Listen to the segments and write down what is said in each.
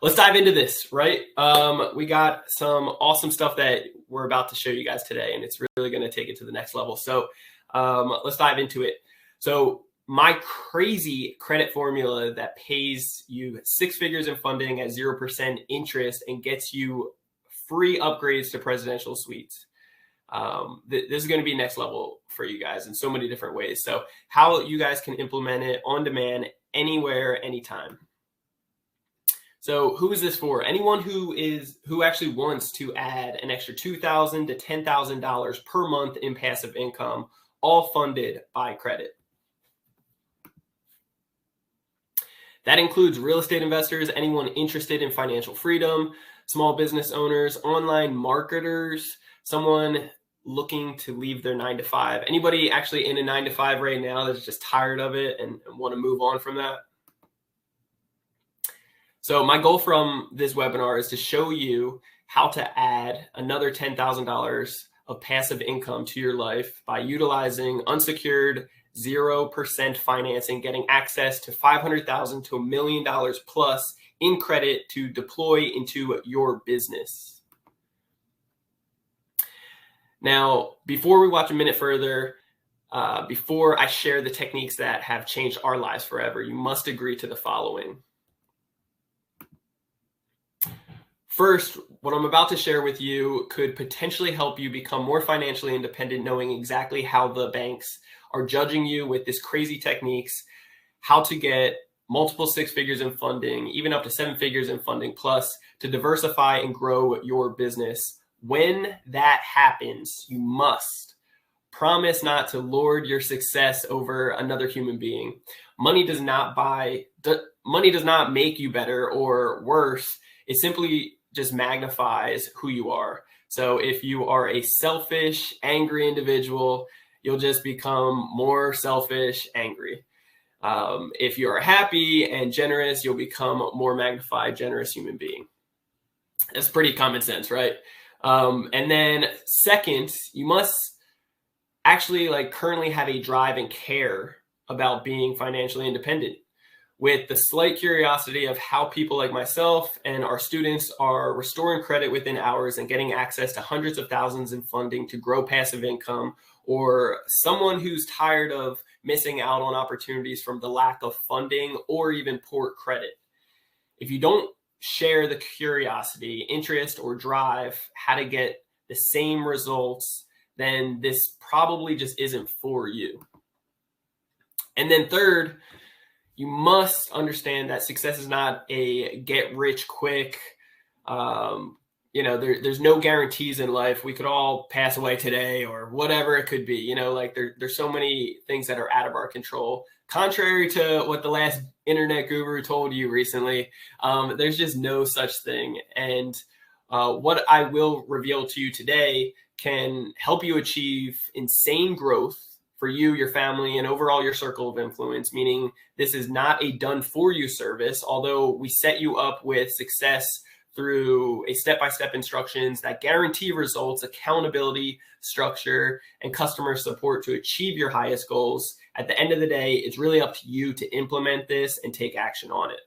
let's dive into this, right? We got some awesome stuff that we're about to show you guys today, and it's really going to take it to the next level. So let's dive into it. So my crazy credit formula that pays you six figures in funding at 0% interest and gets you free upgrades to presidential suites. This is going to be next level for you guys in so many different ways. So how you guys can implement it on demand, anywhere, anytime. So who is this for? Anyone who actually wants to add an extra $2,000 to $10,000 per month in passive income, all funded by credit. That includes real estate investors, anyone interested in financial freedom, small business owners, online marketers, someone looking to leave their 9-to-5. Anybody actually in a 9-to-5 right now that's just tired of it and want to move on from that? So my goal from this webinar is to show you how to add another $10,000 of passive income to your life by utilizing unsecured 0% financing, getting access to $500,000 to $1 million plus in credit to deploy into your business. Now, before we watch a minute further, before I share the techniques that have changed our lives forever, you must agree to the following. First, what I'm about to share with you could potentially help you become more financially independent, knowing exactly how the banks are judging you with this crazy techniques, how to get multiple six figures in funding, even up to 7 figures in funding plus, to diversify and grow your business. When that happens, you must promise not to lord your success over another human being. Money does not make you better or worse. It simply just magnifies who you are. So if you are a selfish, angry individual, you'll just become more selfish, angry. If you are happy and generous, you'll become a more magnified, generous human being. That's pretty common sense, right? And then second, you must actually currently have a drive and care about being financially independent, with the slight curiosity of how people like myself and our students are restoring credit within hours and getting access to hundreds of thousands in funding to grow passive income, or someone who's tired of missing out on opportunities from the lack of funding or even poor credit. If you don't share the curiosity, interest, or drive how to get the same results, then this probably just isn't for you. And then third, you must understand that success is not a get rich quick. There's no guarantees in life. We could all pass away today or whatever it could be. There's so many things that are out of our control. Contrary to what the last internet guru told you recently, there's just no such thing. And what I will reveal to you today can help you achieve insane growth for you, your family, and overall your circle of influence, meaning this is not a done-for-you service, although we set you up with success through a step-by-step instructions that guarantee results, accountability, structure, and customer support to achieve your highest goals. At the end of the day, it's really up to you to implement this and take action on it.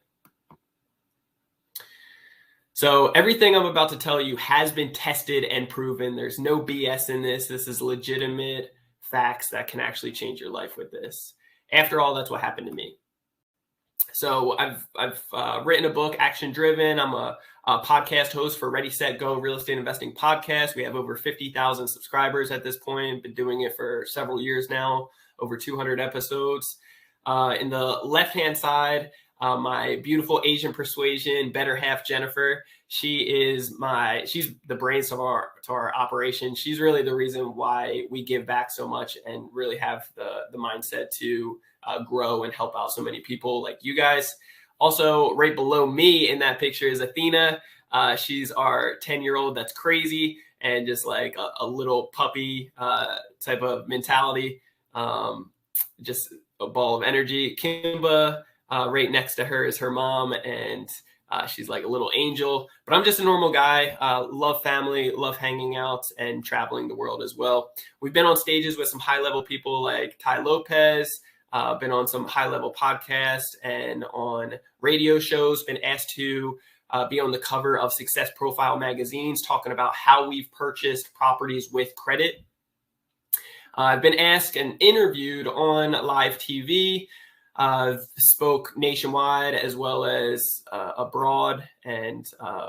So everything I'm about to tell you has been tested and proven. There's no BS in this. This is legitimate facts that can actually change your life with this. After all, that's what happened to me. So I've written a book, Action Driven. I'm a podcast host for Ready, Set, Go Real Estate Investing Podcast. We have over 50,000 subscribers at this point. Been doing it for several years now, over 200 episodes. In the left-hand side, my beautiful Asian persuasion, better half Jennifer. She's the brains of our operation. She's really the reason why we give back so much and really have the mindset to grow and help out so many people like you guys. Also, right below me in that picture is Athena. She's our 10-year-old that's crazy and just like a little puppy type of mentality. Just a ball of energy. Kimba, right next to her is her mom, and she's like a little angel. But I'm just a normal guy, love family, love hanging out and traveling the world as well. We've been on stages with some high-level people like Ty Lopez, been on some high-level podcasts and on radio shows, been asked to be on the cover of Success Profile magazines, talking about how we've purchased properties with credit. I've been asked and interviewed on live TV. Spoke nationwide as well as abroad and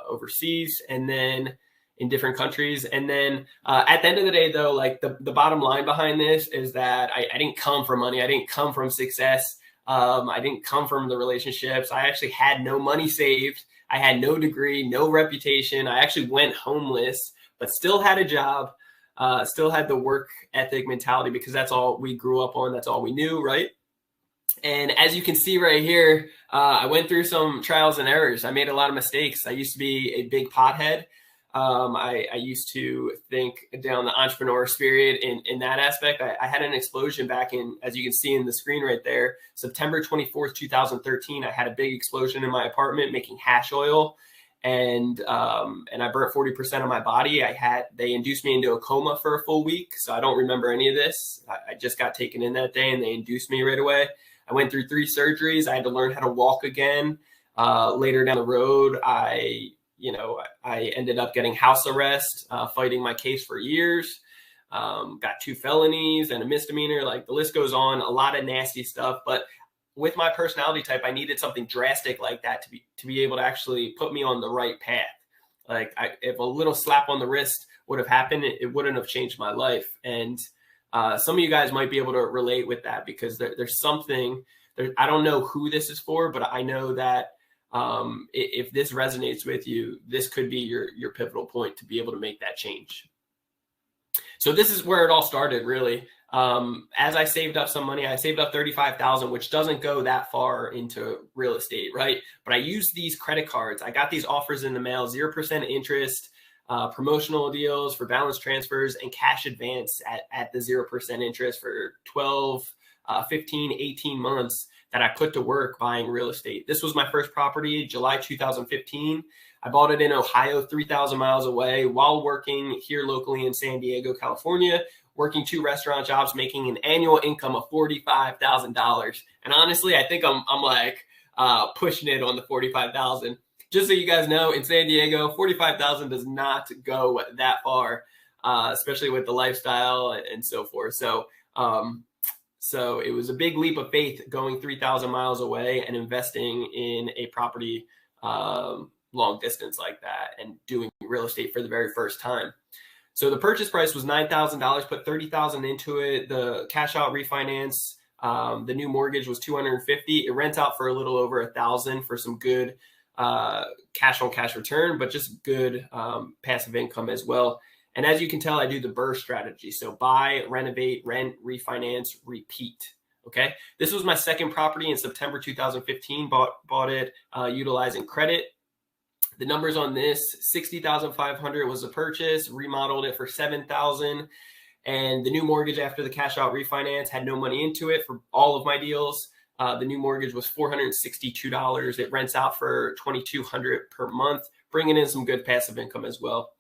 overseas, and then in different countries. And then at the end of the day, though, like the bottom line behind this is that I didn't come from money. I didn't come from success. I didn't come from the relationships. I actually had no money saved. I had no degree, no reputation. I actually went homeless, but still had a job, still had the work ethic mentality, because that's all we grew up on. That's all we knew, right? And as you can see right here, I went through some trials and errors. I made a lot of mistakes. I used to be a big pothead. I used to think down the entrepreneur spirit in that aspect. I had an explosion back in, as you can see in the screen right there, September 24th, 2013. I had a big explosion in my apartment making hash oil, and I burnt 40% of my body. They induced me into a coma for a full week, so I don't remember any of this. I just got taken in that day, and they induced me right away. I went through 3 surgeries. I had to learn how to walk again. Later down the road, I ended up getting house arrest, fighting my case for years. Got 2 felonies and a misdemeanor. Like, the list goes on. A lot of nasty stuff. But with my personality type, I needed something drastic like that to be able to actually put me on the right path. Like, if a little slap on the wrist would have happened, it wouldn't have changed my life. And some of you guys might be able to relate with that, because there's something there. I don't know who this is for, but I know that if this resonates with you, this could be your pivotal point to be able to make that change. So this is where it all started, really. As I saved up some money, I saved up $35,000, which doesn't go that far into real estate, right? But I used these credit cards. I got these offers in the mail, 0% interest, promotional deals for balance transfers, and cash advance at the 0% interest for 12, 15, 18 months that I put to work buying real estate. This was my first property, July 2015. I bought it in Ohio, 3,000 miles away, while working here locally in San Diego, California, working 2 restaurant jobs, making an annual income of $45,000. And honestly, I think I'm like pushing it on the $45,000. Just so you guys know, in San Diego, $45,000 does not go that far, especially with the lifestyle and so forth. So it was a big leap of faith going 3,000 miles away and investing in a property long distance like that and doing real estate for the very first time. So the purchase price was $9,000, put $30,000 into it. The cash out refinance, the new mortgage was $250. It rents out for a little over $1,000 for some good cash on cash return, but just good passive income as well. And as you can tell, I do the BRRRR strategy. So buy, renovate, rent, refinance, repeat. Okay. This was my second property in September 2015. Bought it utilizing credit. The numbers on this, $60,500 was the purchase, remodeled it for $7,000. And the new mortgage after the cash out refinance had no money into it for all of my deals. The new mortgage was $462. It rents out for $2,200 per month, bringing in some good passive income as well.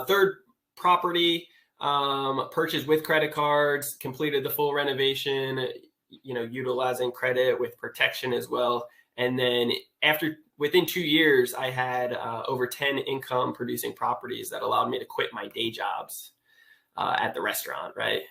Third property, purchased with credit cards, completed the full renovation, utilizing credit with protection as well. And then within 2 years, I had over 10 income producing properties that allowed me to quit my day jobs at the restaurant, right?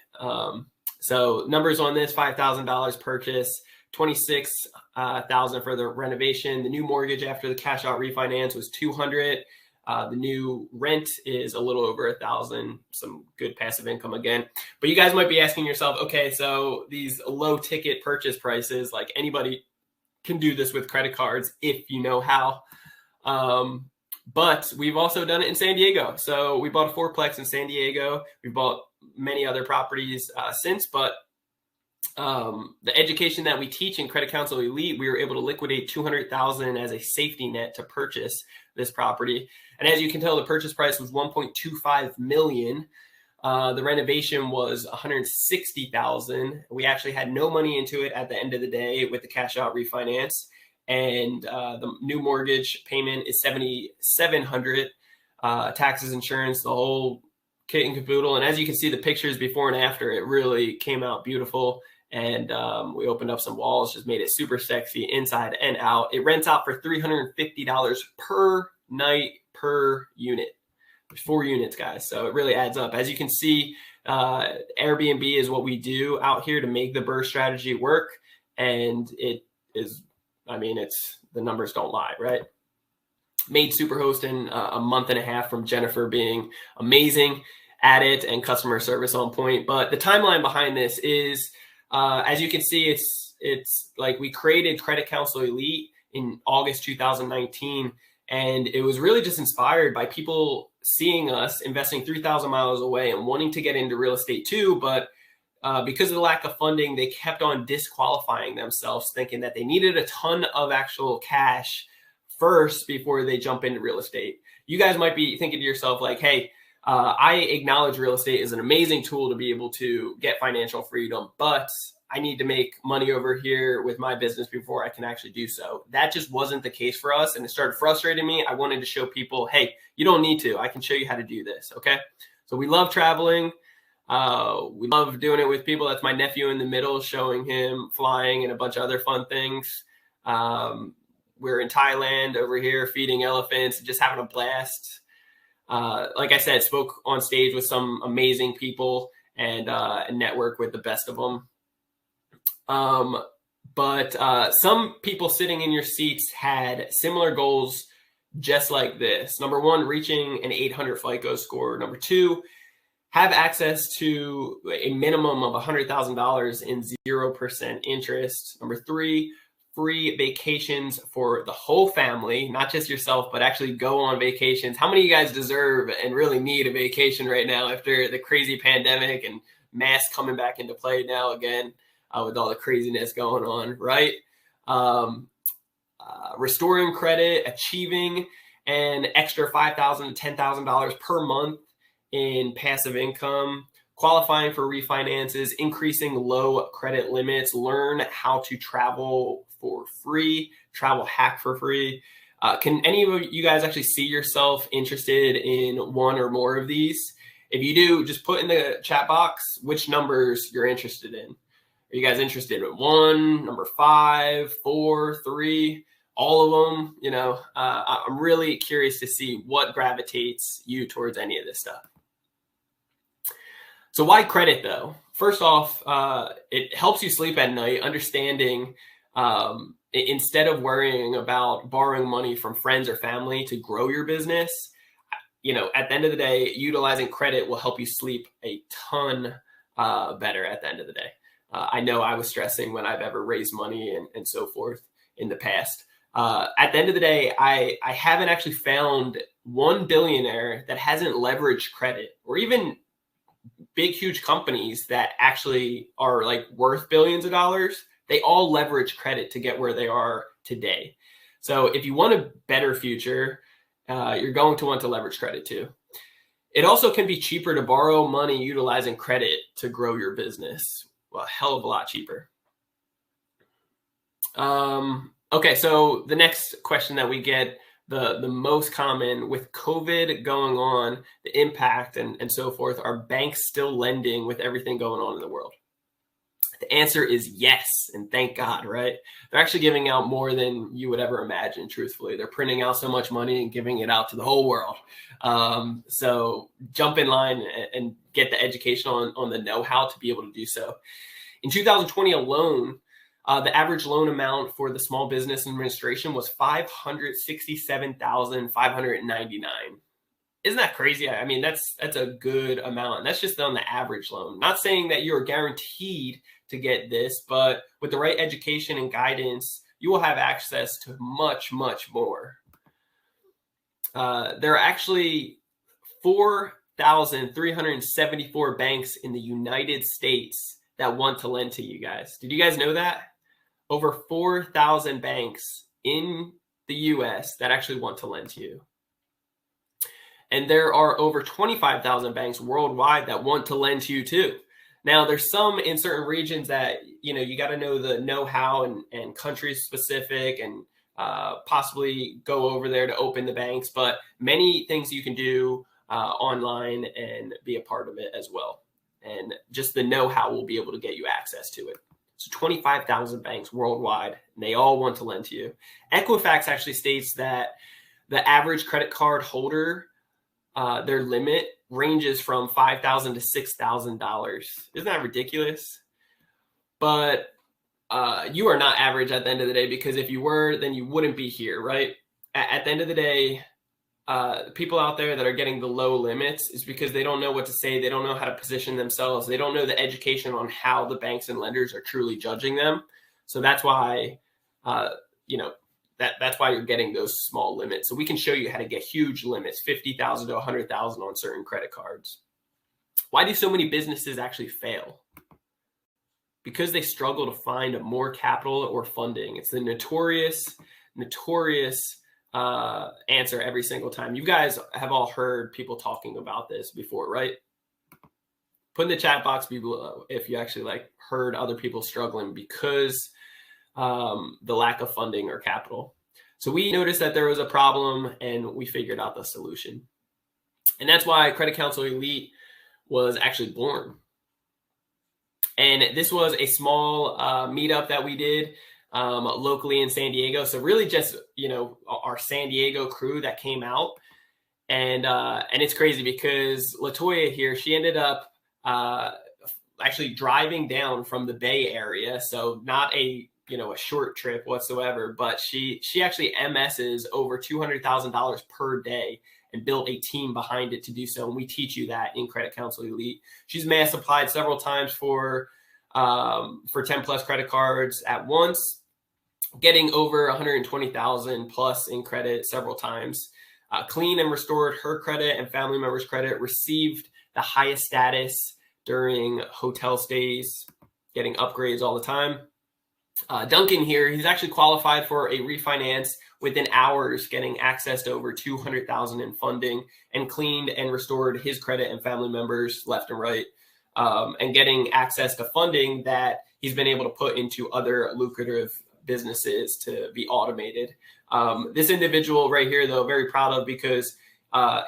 So numbers on this, $5,000 purchase, $26,000 for the renovation. The new mortgage after the cash out refinance was $200. The new rent is a little over $1,000, some good passive income again. But you guys might be asking yourself, okay, so these low ticket purchase prices, like anybody can do this with credit cards if you know how. But we've also done it in San Diego. So we bought a 4-plex in San Diego. We bought many other properties since, but the education that we teach in Credit Counsel Elite, we were able to liquidate $200,000 as a safety net to purchase this property. And as you can tell, the purchase price was $1.25 million. The renovation was $160,000. We actually had no money into it at the end of the day with the cash out refinance. And the new mortgage payment is $7,700. Taxes, insurance, the whole kit and caboodle. And as you can see, the pictures before and after, it really came out beautiful. And we opened up some walls, just made it super sexy inside and out. It rents out for $350 per night per unit. There's 4 units, guys. So it really adds up. As you can see, Airbnb is what we do out here to make the BRRRR strategy work. And it is, I mean, it's, the numbers don't lie, right? Made Superhost in a month and a half from Jennifer being amazing at it and customer service on point. But the timeline behind this is, as you can see, it's like we created Credit Counsel Elite in August 2019. And it was really just inspired by people seeing us investing 3,000 miles away and wanting to get into real estate too. But because of the lack of funding, they kept on disqualifying themselves, thinking that they needed a ton of actual cash first before they jump into real estate. You guys might be thinking to yourself like, hey, I acknowledge real estate is an amazing tool to be able to get financial freedom, but I need to make money over here with my business before I can actually do so. That just wasn't the case for us. And it started frustrating me. I wanted to show people, hey, you don't need to. I can show you how to do this. Okay. So we love traveling. We love doing it with people. That's my nephew in the middle, showing him flying and a bunch of other fun things. We're in Thailand over here feeding elephants, just having a blast. Like I said, spoke on stage with some amazing people and network with the best of them. But some people sitting in your seats had similar goals just like this. Number 1, reaching an 800 FICO score. Number 2, have access to a minimum of $100,000 in 0% interest. Number 3, free vacations for the whole family, not just yourself, but actually go on vacations. How many of you guys deserve and really need a vacation right now after the crazy pandemic and masks coming back into play now again? With all the craziness going on, right? Restoring credit, achieving an extra $5,000 to $10,000 per month in passive income, qualifying for refinances, increasing low credit limits, learn how to travel for free, travel hack for free. Can any of you guys actually see yourself interested in one or more of these? If you do, just put in the chat box which numbers you're interested in. Are you guys interested in 1, number 5, 4, 3, all of them? You know, I'm really curious to see what gravitates you towards any of this stuff. So why credit though? First off, it helps you sleep at night, understanding instead of worrying about borrowing money from friends or family to grow your business, you know, at the end of the day, utilizing credit will help you sleep a ton better at the end of the day. I know I was stressing when I've ever raised money and so forth in the past. At the end of the day, I haven't actually found one billionaire that hasn't leveraged credit, or even big, huge companies that actually are like worth billions of dollars. They all leverage credit to get where they are today. So if you want a better future, you're going to want to leverage credit too. It also can be cheaper to borrow money utilizing credit to grow your business. Well, a hell of a lot cheaper. Okay, so the next question that we get, the most common with COVID going on, the impact and so forth, are banks still lending with everything going on in the world? The answer is yes, and thank God, right? They're actually giving out more than you would ever imagine, truthfully. They're printing out so much money and giving it out to the whole world. So jump in line and get the education on the know-how to be able to do so. In 2020 alone, the average loan amount for the Small Business Administration was $567,599. Isn't that crazy? I mean, that's a good amount. And that's just on the average loan. Not saying that you're guaranteed to get this, but with the right education and guidance, you will have access to much, much more. There are actually 4,374 banks in the United States that want to lend to you guys. Did you guys know that? Over 4,000 banks in the US that actually want to lend to you. And there are over 25,000 banks worldwide that want to lend to you too. Now, there's some in certain regions that, you know, you got to know the know-how and country specific and possibly go over there to open the banks, but many things you can do online and be a part of it as well. And just the know-how will be able to get you access to it. So 25,000 banks worldwide, and they all want to lend to you. Equifax actually states that the average credit card holder, their limit ranges from $5,000 to $6,000. Isn't that ridiculous? But you are not average at the end of the day, because if you were, then you wouldn't be here, right? At the end of the day, people out there that are getting the low limits is because they don't know what to say. They don't know how to position themselves. They don't know the education on how the banks and lenders are truly judging them. So that's why, that's why you're getting those small limits. So we can show you how to get huge limits, 50,000 to 100,000 on certain credit cards. Why do so many businesses actually fail? Because they struggle to find more capital or funding. It's the notorious answer every single time. You guys have all heard people talking about this before, right? Put in the chat box below if you actually heard other people struggling because the lack of funding or capital. So we noticed that there was a problem and we figured out the solution. And that's why Credit Counsel Elite was actually born. And this was a small meetup that we did locally in San Diego. So really just, our San Diego crew that came out. And it's crazy because LaToya here, she ended up actually driving down from the Bay Area. So not a short trip whatsoever, but she actually MSs over $200,000 per day and built a team behind it to do so. And we teach you that in Credit Counsel Elite. She's mass applied several times for 10 plus credit cards at once, getting over 120,000 plus in credit several times. Clean and restored her credit and family members' credit, received the highest status during hotel stays, getting upgrades all the time. Duncan here, he's actually qualified for a refinance within hours, getting access to over 200,000 in funding, and cleaned and restored his credit and family members left and right, and getting access to funding that he's been able to put into other lucrative businesses to be automated. This individual right here, though, very proud of, because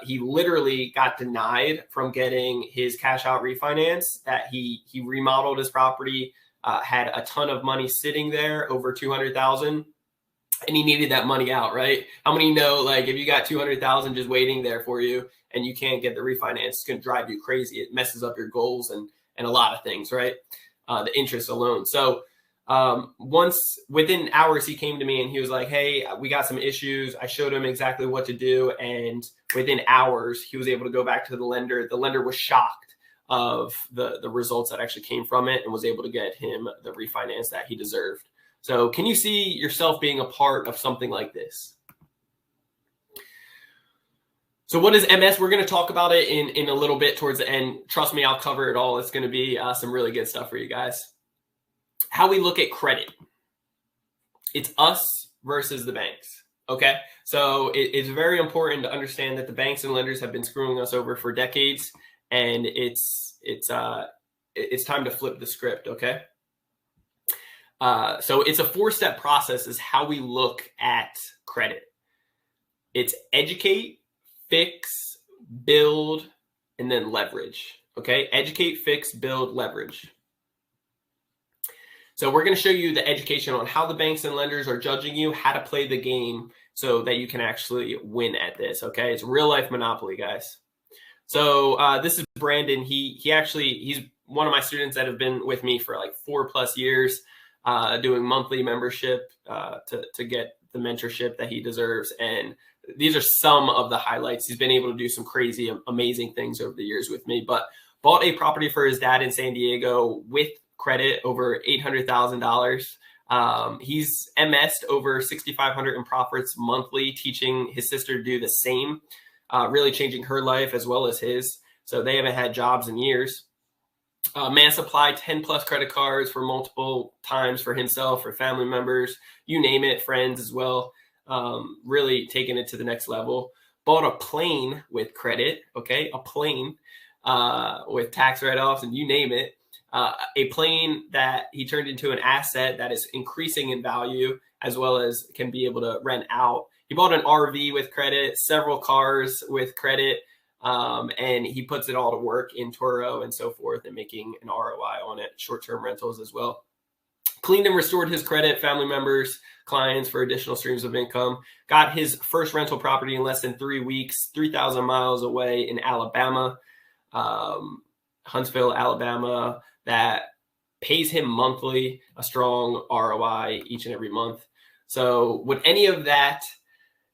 he literally got denied from getting his cash out refinance, that he remodeled his property, had a ton of money sitting there, over 200,000, and he needed that money out, right? How many know, if you got 200,000 just waiting there for you and you can't get the refinance, it's going to drive you crazy. It messes up your goals and a lot of things, right? The interest alone. So once, within hours, he came to me and he was like, hey, we got some issues. I showed him exactly what to do. And within hours, he was able to go back to the lender. The lender was shocked of the results that actually came from it and was able to get him the refinance that he deserved. So can you see yourself being a part of something like this? So what is MS? We're going to talk about it in a little bit towards the end. Trust me, I'll cover it all. It's going to be some really good stuff for you guys. How we look at credit. It's us versus the banks. Okay. So it's very important to understand that the banks and lenders have been screwing us over for decades, and it's time to flip the script. Okay. So it's a 4-step process is how we look at credit. It's educate, fix, build, and then leverage. Okay. Educate, fix, build, leverage. So we're going to show you the education on how the banks and lenders are judging you, how to play the game so that you can actually win at this. Okay. It's real life Monopoly, guys. So this is Brandon. He's one of my students that have been with me for 4+ years, doing monthly membership to get the mentorship that he deserves. And these are some of the highlights. He's been able to do some crazy, amazing things over the years with me, but bought a property for his dad in San Diego with credit over $800,000. He's MS'd over $6,500 in profits monthly, teaching his sister to do the same, really changing her life as well as his. So they haven't had jobs in years. Mass applied 10 plus credit cards for multiple times for himself, for family members, you name it, friends as well. Really taking it to the next level. Bought a plane with credit, okay? A plane with tax write-offs and you name it. A plane that he turned into an asset that is increasing in value, as well as can be able to rent out. He bought an RV with credit, several cars with credit, and he puts it all to work in Turo and so forth, and making an ROI on it, short-term rentals as well. Cleaned and restored his credit, family members, clients for additional streams of income. Got his first rental property in less than 3 weeks, 3,000 miles away in Alabama, Huntsville, Alabama, that pays him monthly, a strong ROI each and every month. So would any of that,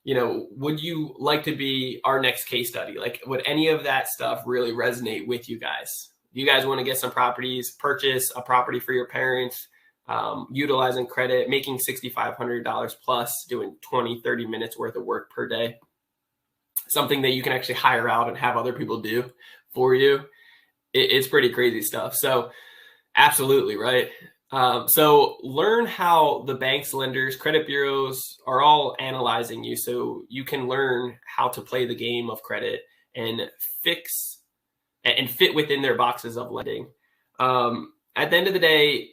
would you like to be our next case study? Like, would any of that stuff really resonate with you guys? You guys want to get some properties, purchase a property for your parents, utilizing credit, making $6,500 plus, doing 20, 30 minutes worth of work per day, something that you can actually hire out and have other people do for you. It's pretty crazy stuff. So absolutely, right? So learn how the banks, lenders, credit bureaus are all analyzing you, so you can learn how to play the game of credit and fix and fit within their boxes of lending. At the end of the day,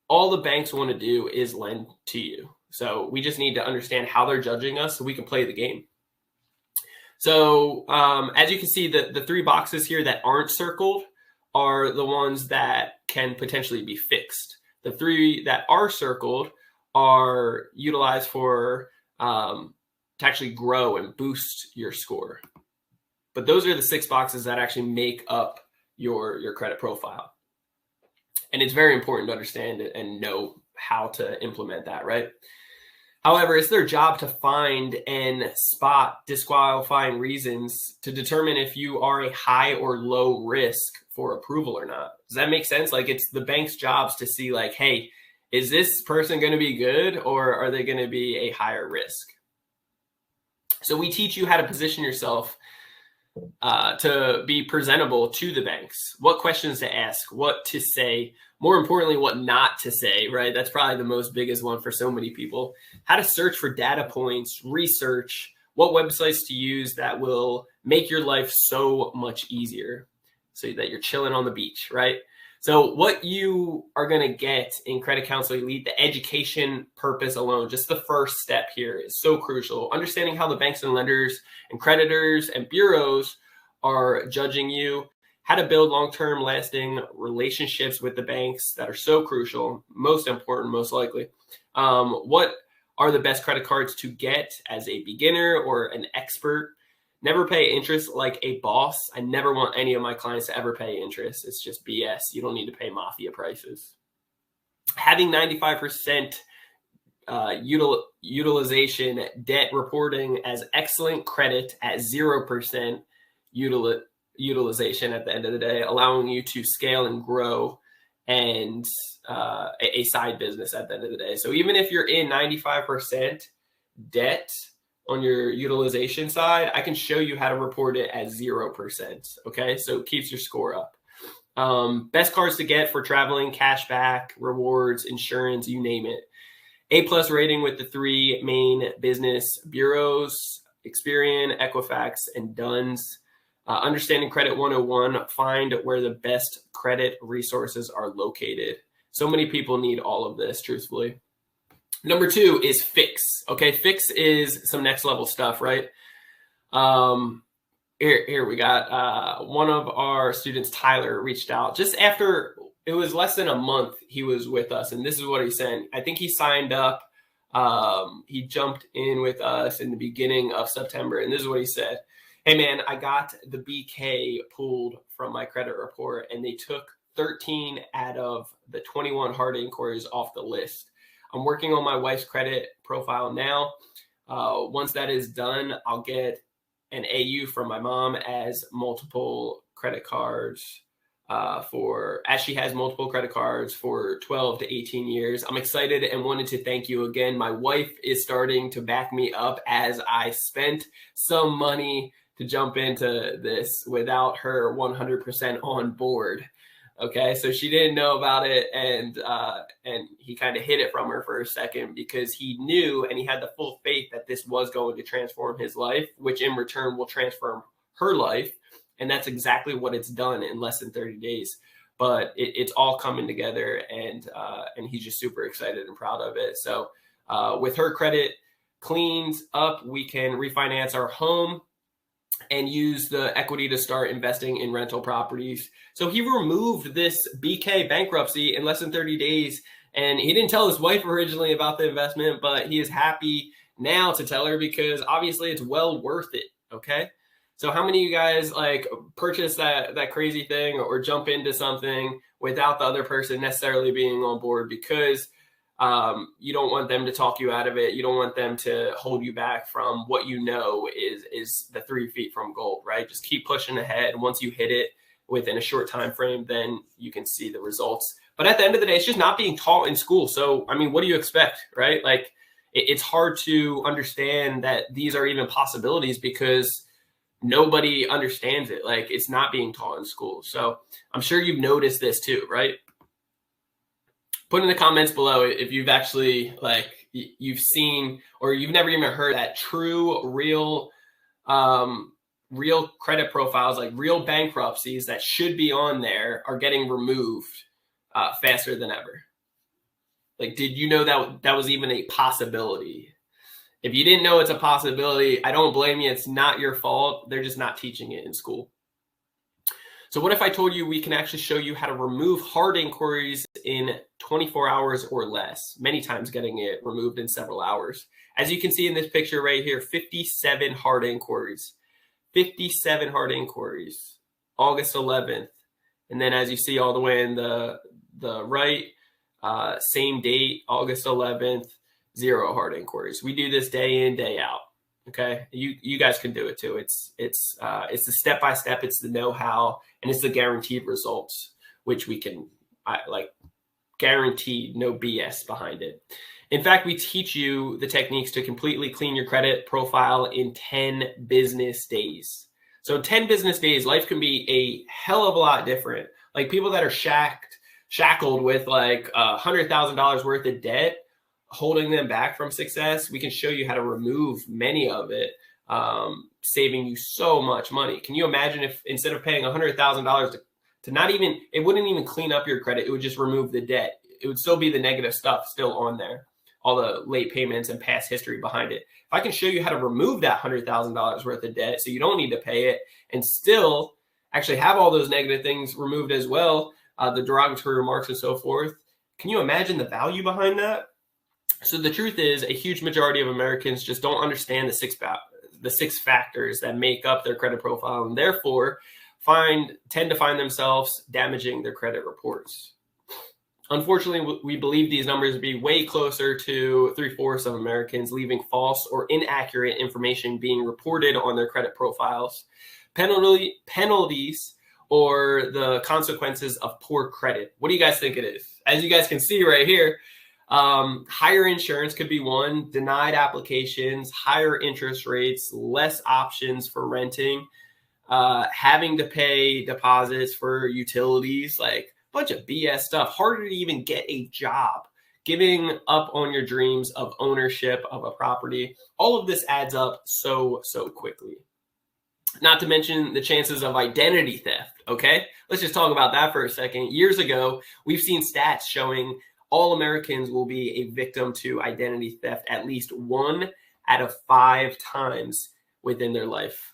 all the banks want to do is lend to you. So we just need to understand how they're judging us so we can play the game. So as you can see, the 3 boxes here that aren't circled are the ones that can potentially be fixed. The 3 that are circled are utilized for to actually grow and boost your score. But those are the 6 boxes that actually make up your credit profile. And it's very important to understand it and know how to implement that, right? However, it's their job to find and spot disqualifying reasons to determine if you are a high or low risk for approval or not. Does that make sense? Like, it's the bank's jobs to see, like, hey, is this person going to be good, or are they going to be a higher risk? So we teach you how to position yourself to be presentable to the banks, what questions to ask, what to say, more importantly, what not to say, right? That's probably the most biggest one for so many people. How to search for data points, research, what websites to use that will make your life so much easier so that you're chilling on the beach, right? So what you are going to get in Credit Counselor Elite, the education purpose alone, just the first step here is so crucial. Understanding how the banks and lenders and creditors and bureaus are judging you, how to build long-term lasting relationships with the banks that are so crucial, most important, most likely. What are the best credit cards to get as a beginner or an expert? Never pay interest like a boss. I never want any of my clients to ever pay interest. It's just BS. You don't need to pay mafia prices. Having 95% utilization, debt reporting as excellent credit at 0% utilization at the end of the day, allowing you to scale and grow and a side business at the end of the day. So even if you're in 95% debt on your utilization side, I can show you how to report it at 0%. Okay, so it keeps your score up. Best cards to get for traveling, cash back, rewards, insurance, you name it. A+ rating with the 3 main business bureaus, Experian, Equifax, and Dunn's. Understanding Credit 101, find where the best credit resources are located. So many people need all of this, truthfully. Number 2 is Fix. Okay, Fix is some next level stuff, right? Here we got one of our students, Tyler, reached out just after it was less than a month he was with us, and this is what he said. I think he signed up. He jumped in with us in the beginning of September, and this is what he said. Hey man, I got the BK pulled from my credit report, and they took 13 out of the 21 hard inquiries off the list. I'm working on my wife's credit profile now. Once that is done, I'll get an AU from my mom as multiple credit cards as she has multiple credit cards for 12 to 18 years. I'm excited and wanted to thank you again. My wife is starting to back me up as I spent some money to jump into this without her 100% on board. Okay, so she didn't know about it, and he kind of hid it from her for a second because he knew and he had the full faith that this was going to transform his life, which in return will transform her life. And that's exactly what it's done in less than 30 days. But it's all coming together, and he's just super excited and proud of it. So with her credit cleaned up, we can refinance our home and use the equity to start investing in rental properties. So he removed this BK bankruptcy in less than 30 days, And he didn't tell his wife originally about the investment, but he is happy now to tell her because obviously it's well worth it. Okay. So how many of you guys like purchase that crazy thing or jump into something without the other person necessarily being on board because you don't want them to talk you out of it. You don't want them to hold you back from what you know is the 3 feet from gold, right? Just keep pushing ahead. Once you hit it within a short time frame, then you can see the results. But at the end of the day, it's just not being taught in school. So, I mean, what do you expect, right? Like it's hard to understand that these are even possibilities because nobody understands it. Like it's not being taught in school. So I'm sure you've noticed this too, right? Put in the comments below if you've actually like you've seen or you've never even heard that true, real credit profiles, like real bankruptcies that should be on there are getting removed faster than ever. Like, did you know that was even a possibility? If you didn't know it's a possibility, I don't blame you. It's not your fault. They're just not teaching it in school. So what if I told you we can actually show you how to remove hard inquiries in 24 hours or less, many times getting it removed in several hours. As you can see in this picture right here, 57 hard inquiries, 57 hard inquiries, August 11th. And then as you see all the way in the right, same date, August 11th, 0 hard inquiries. We do this day in, day out. Okay, you guys can do it too. It's the step-by-step, it's the know-how, and it's the guaranteed results, which we can guaranteed, no BS behind it. In fact, we teach you the techniques to completely clean your credit profile in 10 business days. So in 10 business days, life can be a hell of a lot different. Like people that are shackled with like $100,000 worth of debt, holding them back from success, we can show you how to remove many of it, saving you so much money. Can you imagine if instead of paying $100,000 to not even, it wouldn't even clean up your credit, it would just remove the debt. It would still be the negative stuff still on there, all the late payments and past history behind it. If I can show you how to remove that $100,000 worth of debt so you don't need to pay it and still actually have all those negative things removed as well, the derogatory remarks and so forth, can you imagine the value behind that? So the truth is a huge majority of Americans just don't understand the six factors that make up their credit profile and therefore tend to find themselves damaging their credit reports. Unfortunately, we believe these numbers to be way closer to 3/4 of Americans leaving false or inaccurate information being reported on their credit profiles, penalties, or the consequences of poor credit. What do you guys think it is? As you guys can see right here, higher insurance could be one, denied applications, higher interest rates, less options for renting, having to pay deposits for utilities, like a bunch of BS stuff, harder to even get a job, giving up on your dreams of ownership of a property. All of this adds up so quickly. Not to mention the chances of identity theft, okay? Let's just talk about that for a second. Years ago, we've seen stats showing all Americans will be a victim to identity theft at least 1 out of 5 times within their life.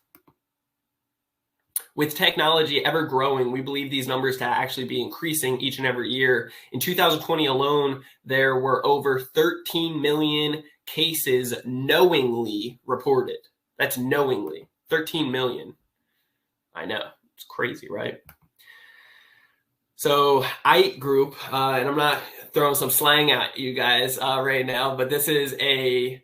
With technology ever growing, we believe these numbers to actually be increasing each and every year. In 2020 alone, there were over 13 million cases knowingly reported. That's knowingly. 13 million. I know. It's crazy, right? So ITE Group, and I'm not throwing some slang at you guys right now, but this is a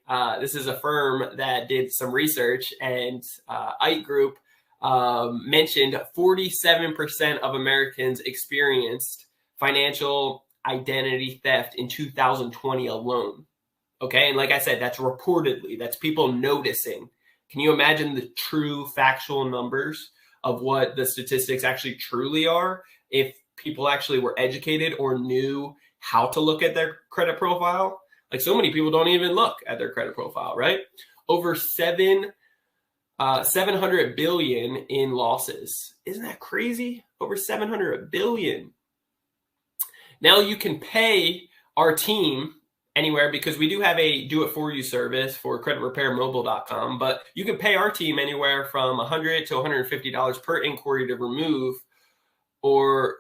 firm that did some research, and ITE Group mentioned 47% of Americans experienced financial identity theft in 2020 alone. Okay, and like I said, that's reportedly, that's people noticing. Can you imagine the true factual numbers of what the statistics actually truly are if people actually were educated or knew how to look at their credit profile? Like so many people don't even look at their credit profile, right? Over 700 billion in losses. Isn't that crazy? Over 700 billion. Now you can pay our team anywhere because we do have a do-it-for-you service for creditrepairmobile.com, but you can pay our team anywhere from $100 to $150 per inquiry to remove or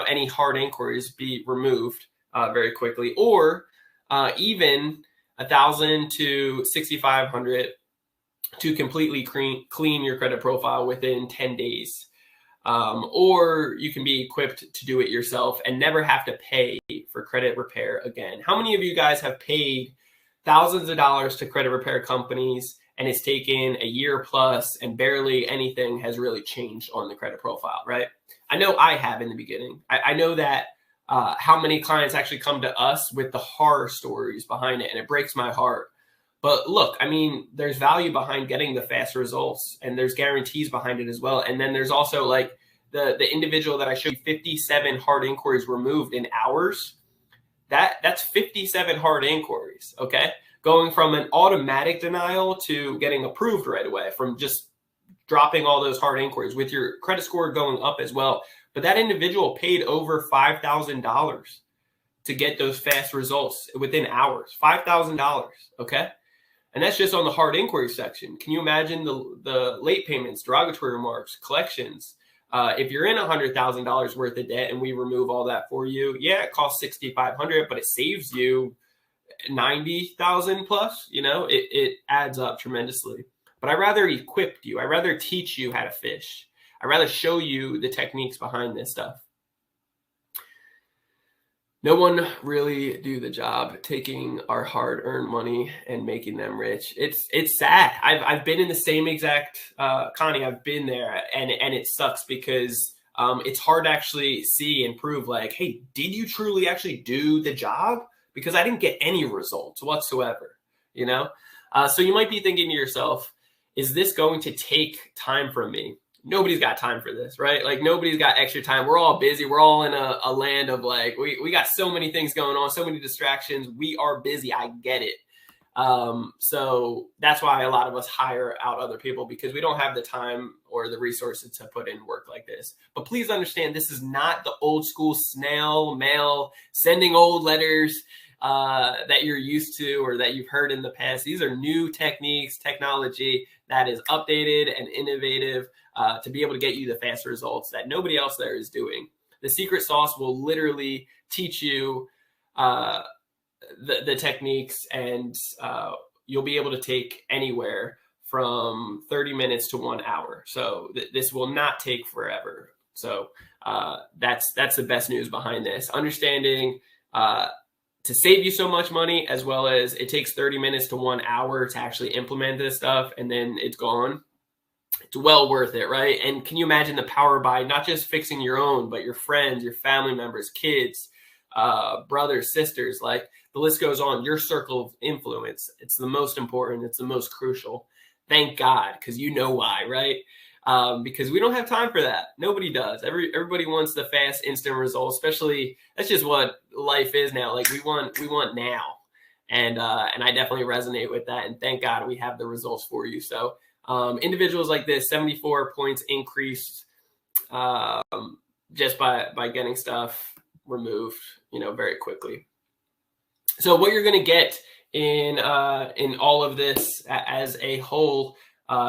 any hard inquiries be removed very quickly, or even 1,000 to 6,500 to completely clean your credit profile within 10 days. Or you can be equipped to do it yourself and never have to pay for credit repair again. How many of you guys have paid thousands of dollars to credit repair companies and it's taken a year plus and barely anything has really changed on the credit profile, right? I know I have in the beginning. I know that how many clients actually come to us with the horror stories behind it, and it breaks my heart. But look, I mean, there's value behind getting the fast results, and there's guarantees behind it as well. And then there's also like the individual that I showed you 57 hard inquiries removed in hours. That's 57 hard inquiries, okay? Going from an automatic denial to getting approved right away, from just dropping all those hard inquiries with your credit score going up as well. But that individual paid over $5,000 to get those fast results within hours. $5,000, okay? And that's just on the hard inquiry section. Can you imagine the late payments, derogatory remarks, collections? If you're in $100,000 worth of debt and we remove all that for you, yeah, it costs $6,500, but it saves you $90,000 plus. You know, it adds up tremendously. But I'd rather equip you. I'd rather teach you how to fish. I'd rather show you the techniques behind this stuff. No one really do the job taking our hard-earned money and making them rich. It's sad. I've been in the same exact Connie. I've been there, and it sucks because it's hard to actually see and prove like, hey, did you truly actually do the job? Because I didn't get any results whatsoever. You know, so you might be thinking to yourself, is this going to take time from me? Nobody's got time for this, right? Like nobody's got extra time. We're all busy. We're all in a land of like, we got so many things going on, so many distractions. We are busy. I get it. So that's why a lot of us hire out other people, because we don't have the time or the resources to put in work like this. But please understand, this is not the old school snail mail, sending old letters that you're used to or that you've heard in the past. These are new techniques, technology that is updated and innovative to be able to get you the fast results that nobody else there is doing. The secret sauce will literally teach you the techniques, and you'll be able to take anywhere from 30 minutes to 1 hour. So this will not take forever. So that's the best news behind this. Understanding to save you so much money, as well as it takes 30 minutes to 1 hour to actually implement this stuff, and then it's gone. It's well worth it, right? And can you imagine the power by not just fixing your own, but your friends, your family members, kids, brothers, sisters, like the list goes on. Your circle of influence, it's the most important. It's the most crucial. Thank God, because you know why, right? Because we don't have time for that. Nobody does. Everybody wants the fast, instant results, especially that's just what life is now. Like we want now. And I definitely resonate with that. And thank God we have the results for you. So individuals like this, 74 points increased just by getting stuff removed, very quickly. So what you're going to get in all of this as a whole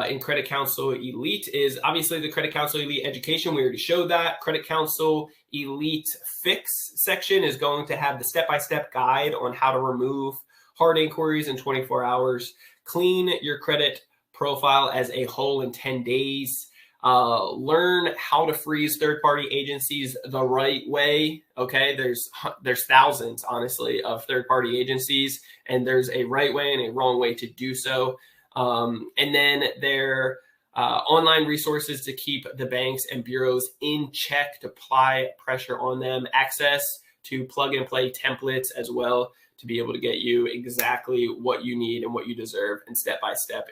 in Credit Counsel Elite is obviously the Credit Counsel Elite education. We already showed that. Credit Counsel Elite Fix section is going to have the step-by-step guide on how to remove hard inquiries in 24 hours, clean your credit profile as a whole in 10 days, learn how to freeze third-party agencies the right way. Okay, there's thousands, honestly, of third-party agencies, and there's a right way and a wrong way to do so. And then there are online resources to keep the banks and bureaus in check, to apply pressure on them, access to plug-and-play templates as well, to be able to get you exactly what you need and what you deserve, and step-by-step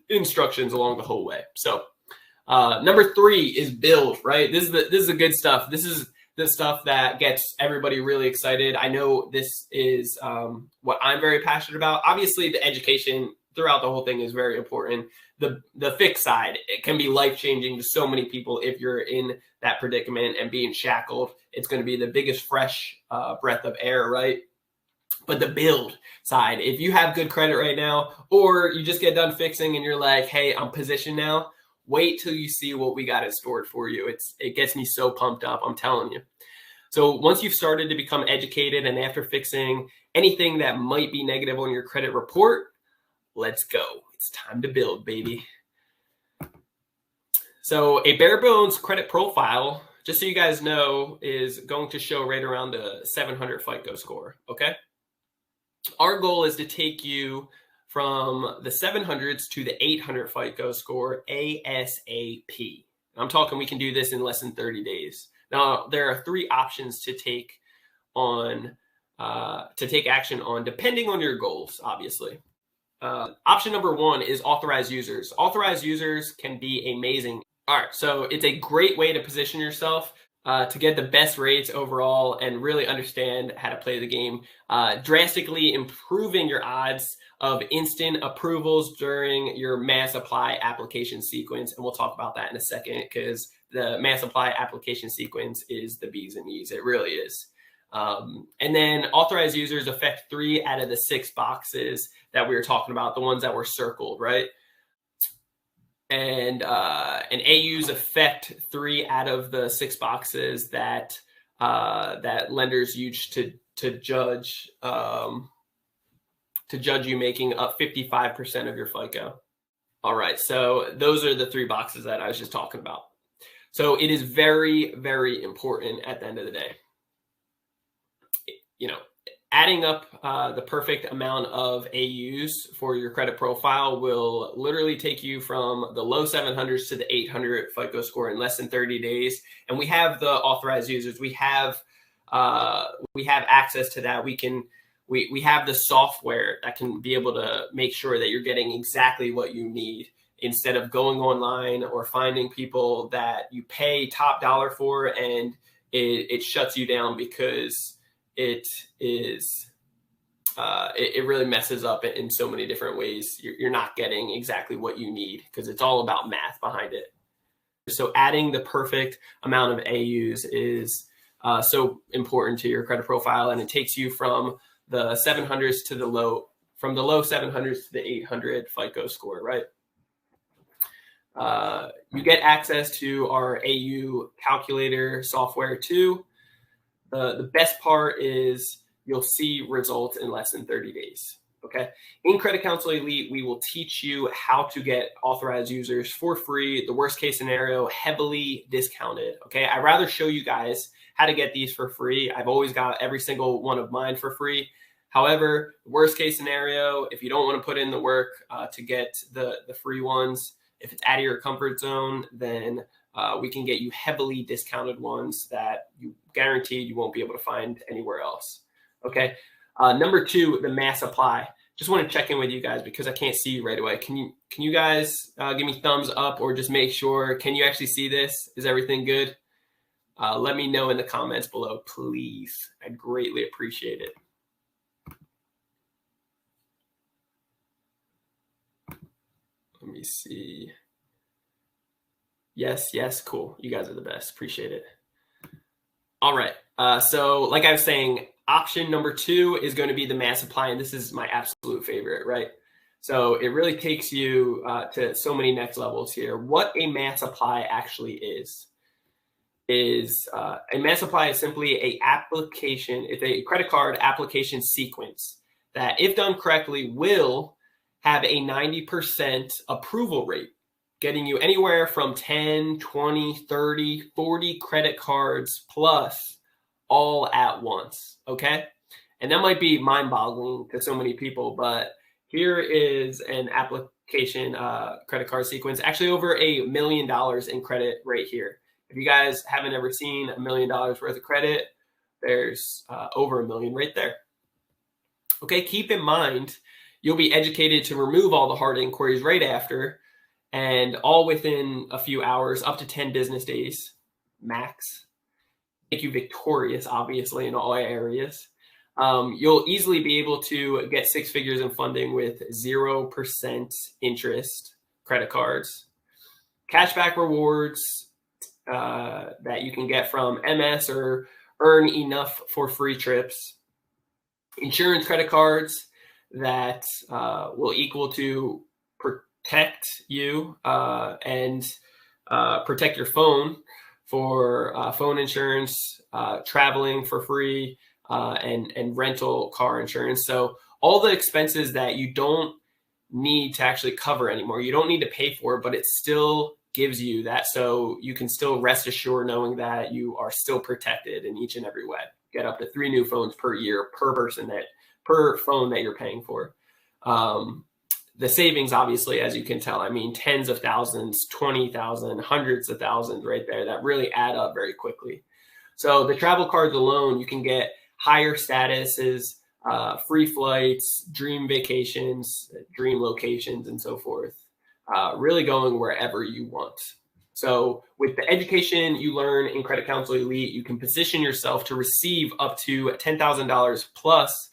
instructions along the whole way. So number 3 is build, right? This is the good stuff. This is the stuff that gets everybody really excited. I know this is what I'm very passionate about. Obviously, the education throughout the whole thing is very important. The fix side, it can be life-changing to so many people if you're in that predicament and being shackled. It's going to be the biggest fresh breath of air, right? But the build side, if you have good credit right now, or you just get done fixing and you're like, hey, I'm positioned now, wait till you see what we got in store for you. It gets me so pumped up, I'm telling you. So once you've started to become educated and after fixing anything that might be negative on your credit report, let's go. It's time to build, baby. So a bare bones credit profile, just so you guys know, is going to show right around a 700 FICO score, okay? Our goal is to take you from the 700s to the 800 FICO score ASAP. I'm talking we can do this in less than 30 days. Now, there are 3 options to take action on, depending on your goals, obviously. Option number 1 is authorized users. Authorized users can be amazing. All right, so it's a great way to position yourself to get the best rates overall and really understand how to play the game, drastically improving your odds of instant approvals during your mass apply application sequence. And we'll talk about that in a second, because the mass apply application sequence is the B's and E's. It really is. And then authorized users affect 3 out of the 6 boxes that we were talking about, the ones that were circled, right? And AUs affect 3 out of the 6 boxes that lenders use to judge you making up 55% of your FICO. All right, so those are the 3 boxes that I was just talking about. So it is very, very important at the end of the day. You know, adding up the perfect amount of AUs for your credit profile will literally take you from the low 700s to the 800 FICO score in less than 30 days. And we have the authorized users. We have access to that. We have the software that can be able to make sure that you're getting exactly what you need, instead of going online or finding people that you pay top dollar for and it shuts you down because it really messes up in so many different ways. You're not getting exactly what you need because it's all about math behind it. So adding the perfect amount of AUs is so important to your credit profile, and it takes you from the 700s to the low 700s to the 800 FICO score, right? You get access to our AU calculator software too. The best part is you'll see results in less than 30 days. Okay. In Credit Counsel Elite, we will teach you how to get authorized users for free. The worst case scenario, heavily discounted. Okay. I'd rather show you guys how to get these for free. I've always got every single one of mine for free. However, worst case scenario, if you don't want to put in the work to get the free ones, if it's out of your comfort zone, then we can get you heavily discounted ones that you guaranteed you won't be able to find anywhere else. Okay. Number 2, the mass apply. Just want to check in with you guys because I can't see you right away. Can you guys give me thumbs up or just make sure? Can you actually see this? Is everything good? Let me know in the comments below, please. I'd greatly appreciate it. Let me see. Yes, cool. You guys are the best. Appreciate it. All right. So like I was saying, option number 2 is going to be the mass apply, and this is my absolute favorite, right? So it really takes you to so many next levels here. What a mass apply actually is a mass apply is simply it's a credit card application sequence that, if done correctly, will have a 90% approval rate, getting you anywhere from 10, 20, 30, 40 credit cards plus all at once, okay? And that might be mind-boggling to so many people, but here is an application credit card sequence, actually over $1 million in credit right here. If you guys haven't ever seen $1 million worth of credit, there's over $1 million right there. Okay, keep in mind, you'll be educated to remove all the hard inquiries right after, and all within a few hours, up to 10 business days max. Make you victorious, obviously, in all areas. You'll easily be able to get 6 figures in funding with 0% interest credit cards, cashback rewards that you can get from MS or earn enough for free trips, insurance credit cards that will equal to protect you and protect your phone for phone insurance, traveling for free, and rental car insurance. So all the expenses that you don't need to actually cover anymore, you don't need to pay for, but it still gives you that. So you can still rest assured knowing that you are still protected in each and every way. Get up to 3 new phones per year per phone that you're paying for. The savings, obviously, as you can tell, I mean, tens of thousands, 20,000, hundreds of thousands right there that really add up very quickly. So the travel cards alone, you can get higher statuses, free flights, dream vacations, dream locations, and so forth. Really going wherever you want. So with the education you learn in Credit Counsel Elite, you can position yourself to receive up to $10,000 plus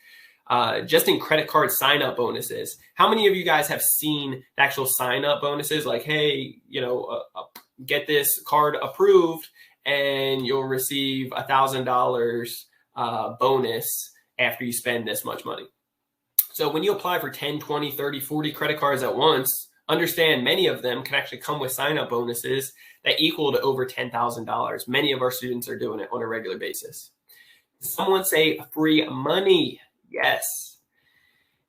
just in credit card sign-up bonuses. How many of you guys have seen the actual sign-up bonuses? Like, hey, get this card approved and you'll receive $1,000 bonus after you spend this much money. So when you apply for 10, 20, 30, 40 credit cards at once, understand many of them can actually come with sign-up bonuses that equal to over $10,000. Many of our students are doing it on a regular basis. Someone say free money. Yes.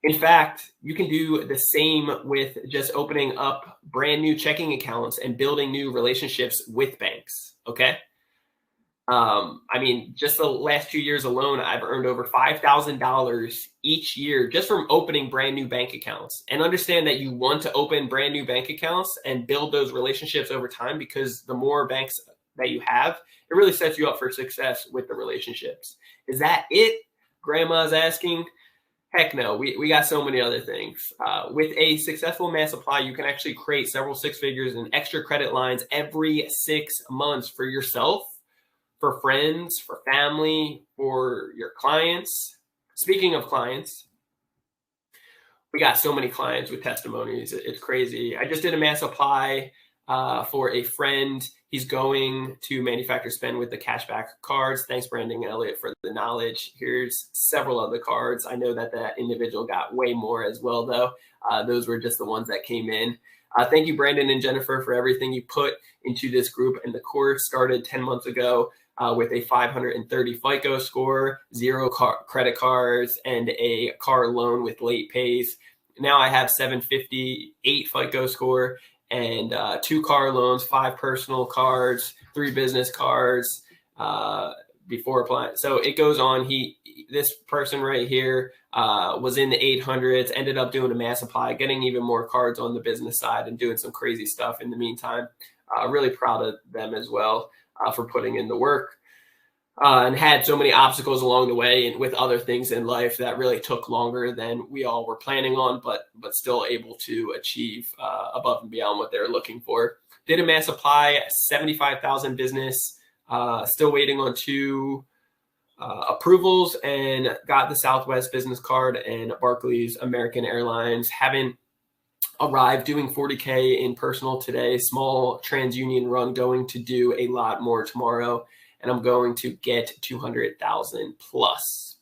In fact, you can do the same with just opening up brand new checking accounts and building new relationships with banks. Okay. I mean, just the last 2 years alone, I've earned over $5,000 each year just from opening brand new bank accounts. And understand that you want to open brand new bank accounts and build those relationships over time, because the more banks that you have, it really sets you up for success with the relationships. Is that it? Grandma's asking. Heck no, we got so many other things. With a successful mass apply, you can actually create several six figures and extra credit lines every 6 months for yourself, for friends, for family, for your clients. Speaking of clients, we got so many clients with testimonies. It's crazy. I just did a mass apply for a friend. He's going to manufacture spend with the cashback cards. Thanks, Brandon Elliott, for the knowledge. Here's several other cards. I know that individual got way more as well, though. Those were just the ones that came in. Thank you, Brandon and Jennifer, for everything you put into this group. And the course started 10 months ago with a 530 FICO score, 0 credit cards, and a car loan with late pays. Now I have 758 FICO score and 2 car loans, 5 personal cards, 3 business cards before applying. So it goes on. This person right here was in the 800s, ended up doing a mass apply, getting even more cards on the business side and doing some crazy stuff in the meantime. Really proud of them as well for putting in the work. And had so many obstacles along the way and with other things in life that really took longer than we all were planning on, but still able to achieve above and beyond what they're looking for. Did a mass apply, 75,000 business, still waiting on 2 approvals, and got the Southwest business card and Barclays American Airlines. Haven't arrived, doing 40K in personal today, small TransUnion run, going to do a lot more tomorrow. And I'm going to get 200,000 plus.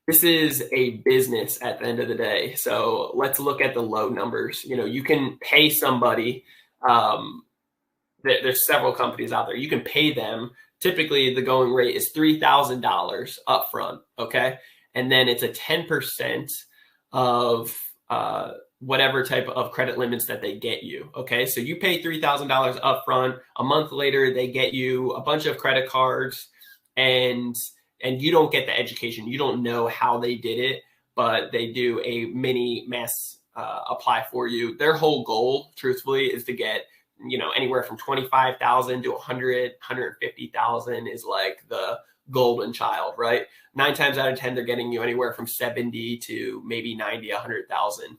This is a business at the end of the day. So let's look at the low numbers. You can pay somebody. There's several companies out there. You can pay them. Typically, the going rate is $3,000 upfront. Okay. And then it's a 10% of whatever type of credit limits that they get you. Okay. So you pay $3,000 upfront. A month later, they get you a bunch of credit cards, and you don't get the education. You don't know how they did it, but they do a mini mass apply for you. Their whole goal, truthfully, is to get, anywhere from 25,000 to 100, 150,000 is like the golden child, right? 9 times out of 10, they're getting you anywhere from 70 to maybe 90, 100,000.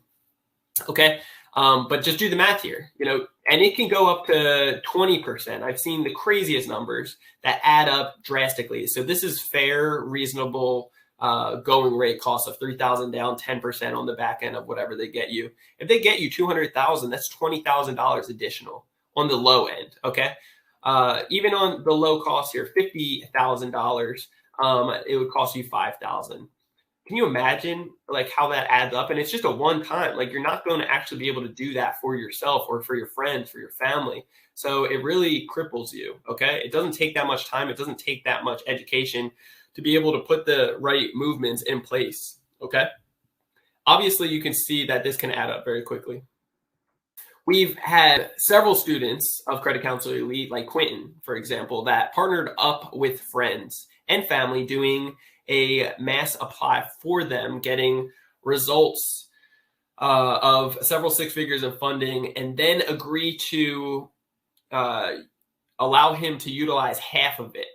Okay. But just do the math here, and it can go up to 20%. I've seen the craziest numbers that add up drastically. So this is fair, reasonable going rate cost of $3,000 down, 10% on the back end of whatever they get you. If they get you 200,000, that's $20,000 additional on the low end. Okay. Even on the low cost here, $50,000, it would cost you $5,000. Can you imagine like how that adds up? And it's just a one time. Like you're not going to actually be able to do that for yourself or for your friends, for your family. So it really cripples you. Okay. It doesn't take that much time. It doesn't take that much education to be able to put the right movements in place. Okay. Obviously, you can see that this can add up very quickly. We've had several students of Credit Counselor Elite, like Quentin, for example, that partnered up with friends and family doing a mass apply for them, getting results of several six figures of funding, and then agree to allow him to utilize half of it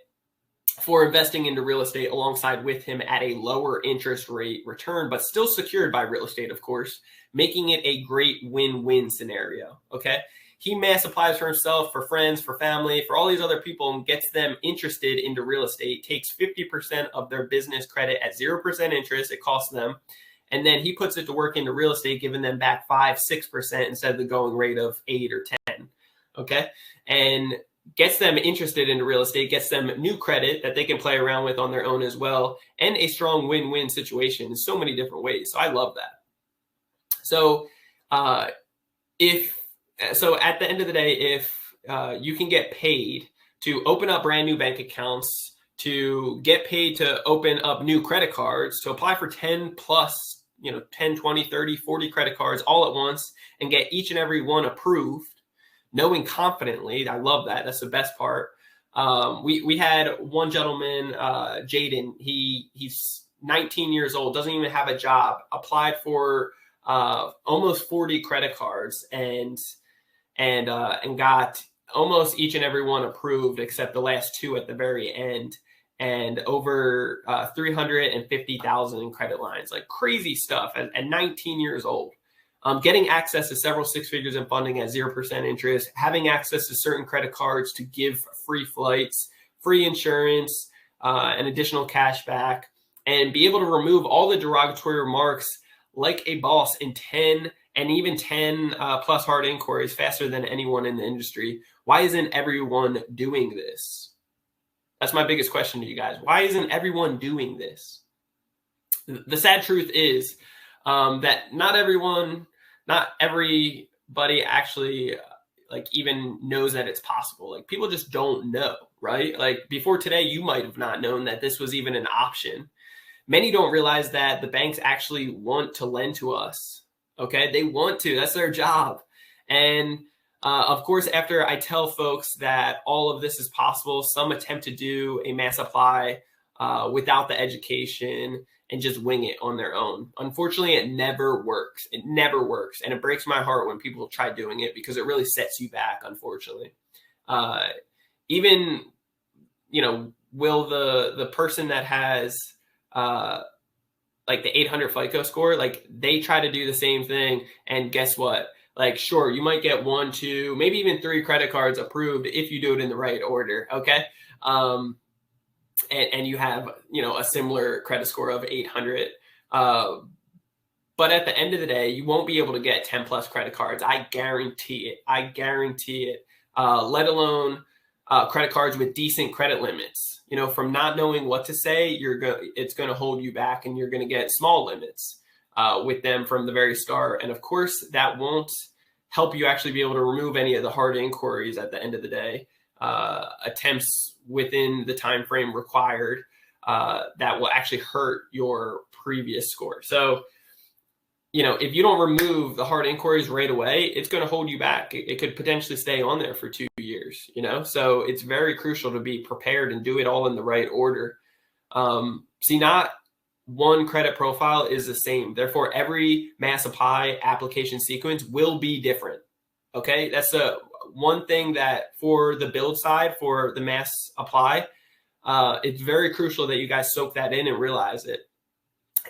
for investing into real estate alongside with him at a lower interest rate return, but still secured by real estate, of course, making it a great win-win scenario. Okay. He mass applies for himself, for friends, for family, for all these other people, and gets them interested into real estate, takes 50% of their business credit at 0% interest. It costs them. And then he puts it to work into real estate, giving them back 5-6% instead of the going rate of 8 or 10. Okay. And gets them interested in real estate, gets them new credit that they can play around with on their own as well, and a strong win-win situation in so many different ways. So I love that. So at the end of the day, if you can get paid to open up brand new bank accounts, to get paid to open up new credit cards, to apply for 10 plus, 10, 20, 30, 40 credit cards all at once and get each and every one approved, knowing confidently, I love that. That's the best part. We had one gentleman, Jaden. He's 19 years old, doesn't even have a job. Applied for almost 40 credit cards and got almost each and every one approved, except the last 2 at the very end. And over 350,000 in credit lines, like crazy stuff at 19 years old. Getting access to several six figures in funding at 0% interest, having access to certain credit cards to give free flights, free insurance, and additional cash back, and be able to remove all the derogatory remarks like a boss in 10 and even 10 plus hard inquiries faster than anyone in the industry. Why isn't everyone doing this? That's my biggest question to you guys. Why isn't everyone doing this? The sad truth is that not everybody actually like even knows that it's possible. Like people just don't know, right? Like before today, you might have not known that this was even an option. Many don't realize that the banks actually want to lend to us. Okay. They want to, that's their job. And of course, after I tell folks that all of this is possible, some attempt to do a mass apply without the education and just wing it on their own. Unfortunately, it never works. It never works. And it breaks my heart when people try doing it because it really sets you back, unfortunately. Even, will the person that has like the 800 FICO score, like they try to do the same thing. And guess what? Like, sure, you might get 1, 2, maybe even 3 credit cards approved if you do it in the right order. Okay. And you have, a similar credit score of 800. But at the end of the day, you won't be able to get 10 plus credit cards. I guarantee it. Let alone credit cards with decent credit limits. From not knowing what to say, it's going to hold you back, and you're going to get small limits with them from the very start. And of course, that won't help you actually be able to remove any of the hard inquiries at the end of the day. Attempts within the time frame required that will actually hurt your previous score. So, if you don't remove the hard inquiries right away, it's going to hold you back. It could potentially stay on there for 2 years, so it's very crucial to be prepared and do it all in the right order. See, not one credit profile is the same. Therefore, every mass apply application sequence will be different. Okay. That's the one thing that for the build side, for the mass apply, it's very crucial that you guys soak that in and realize it.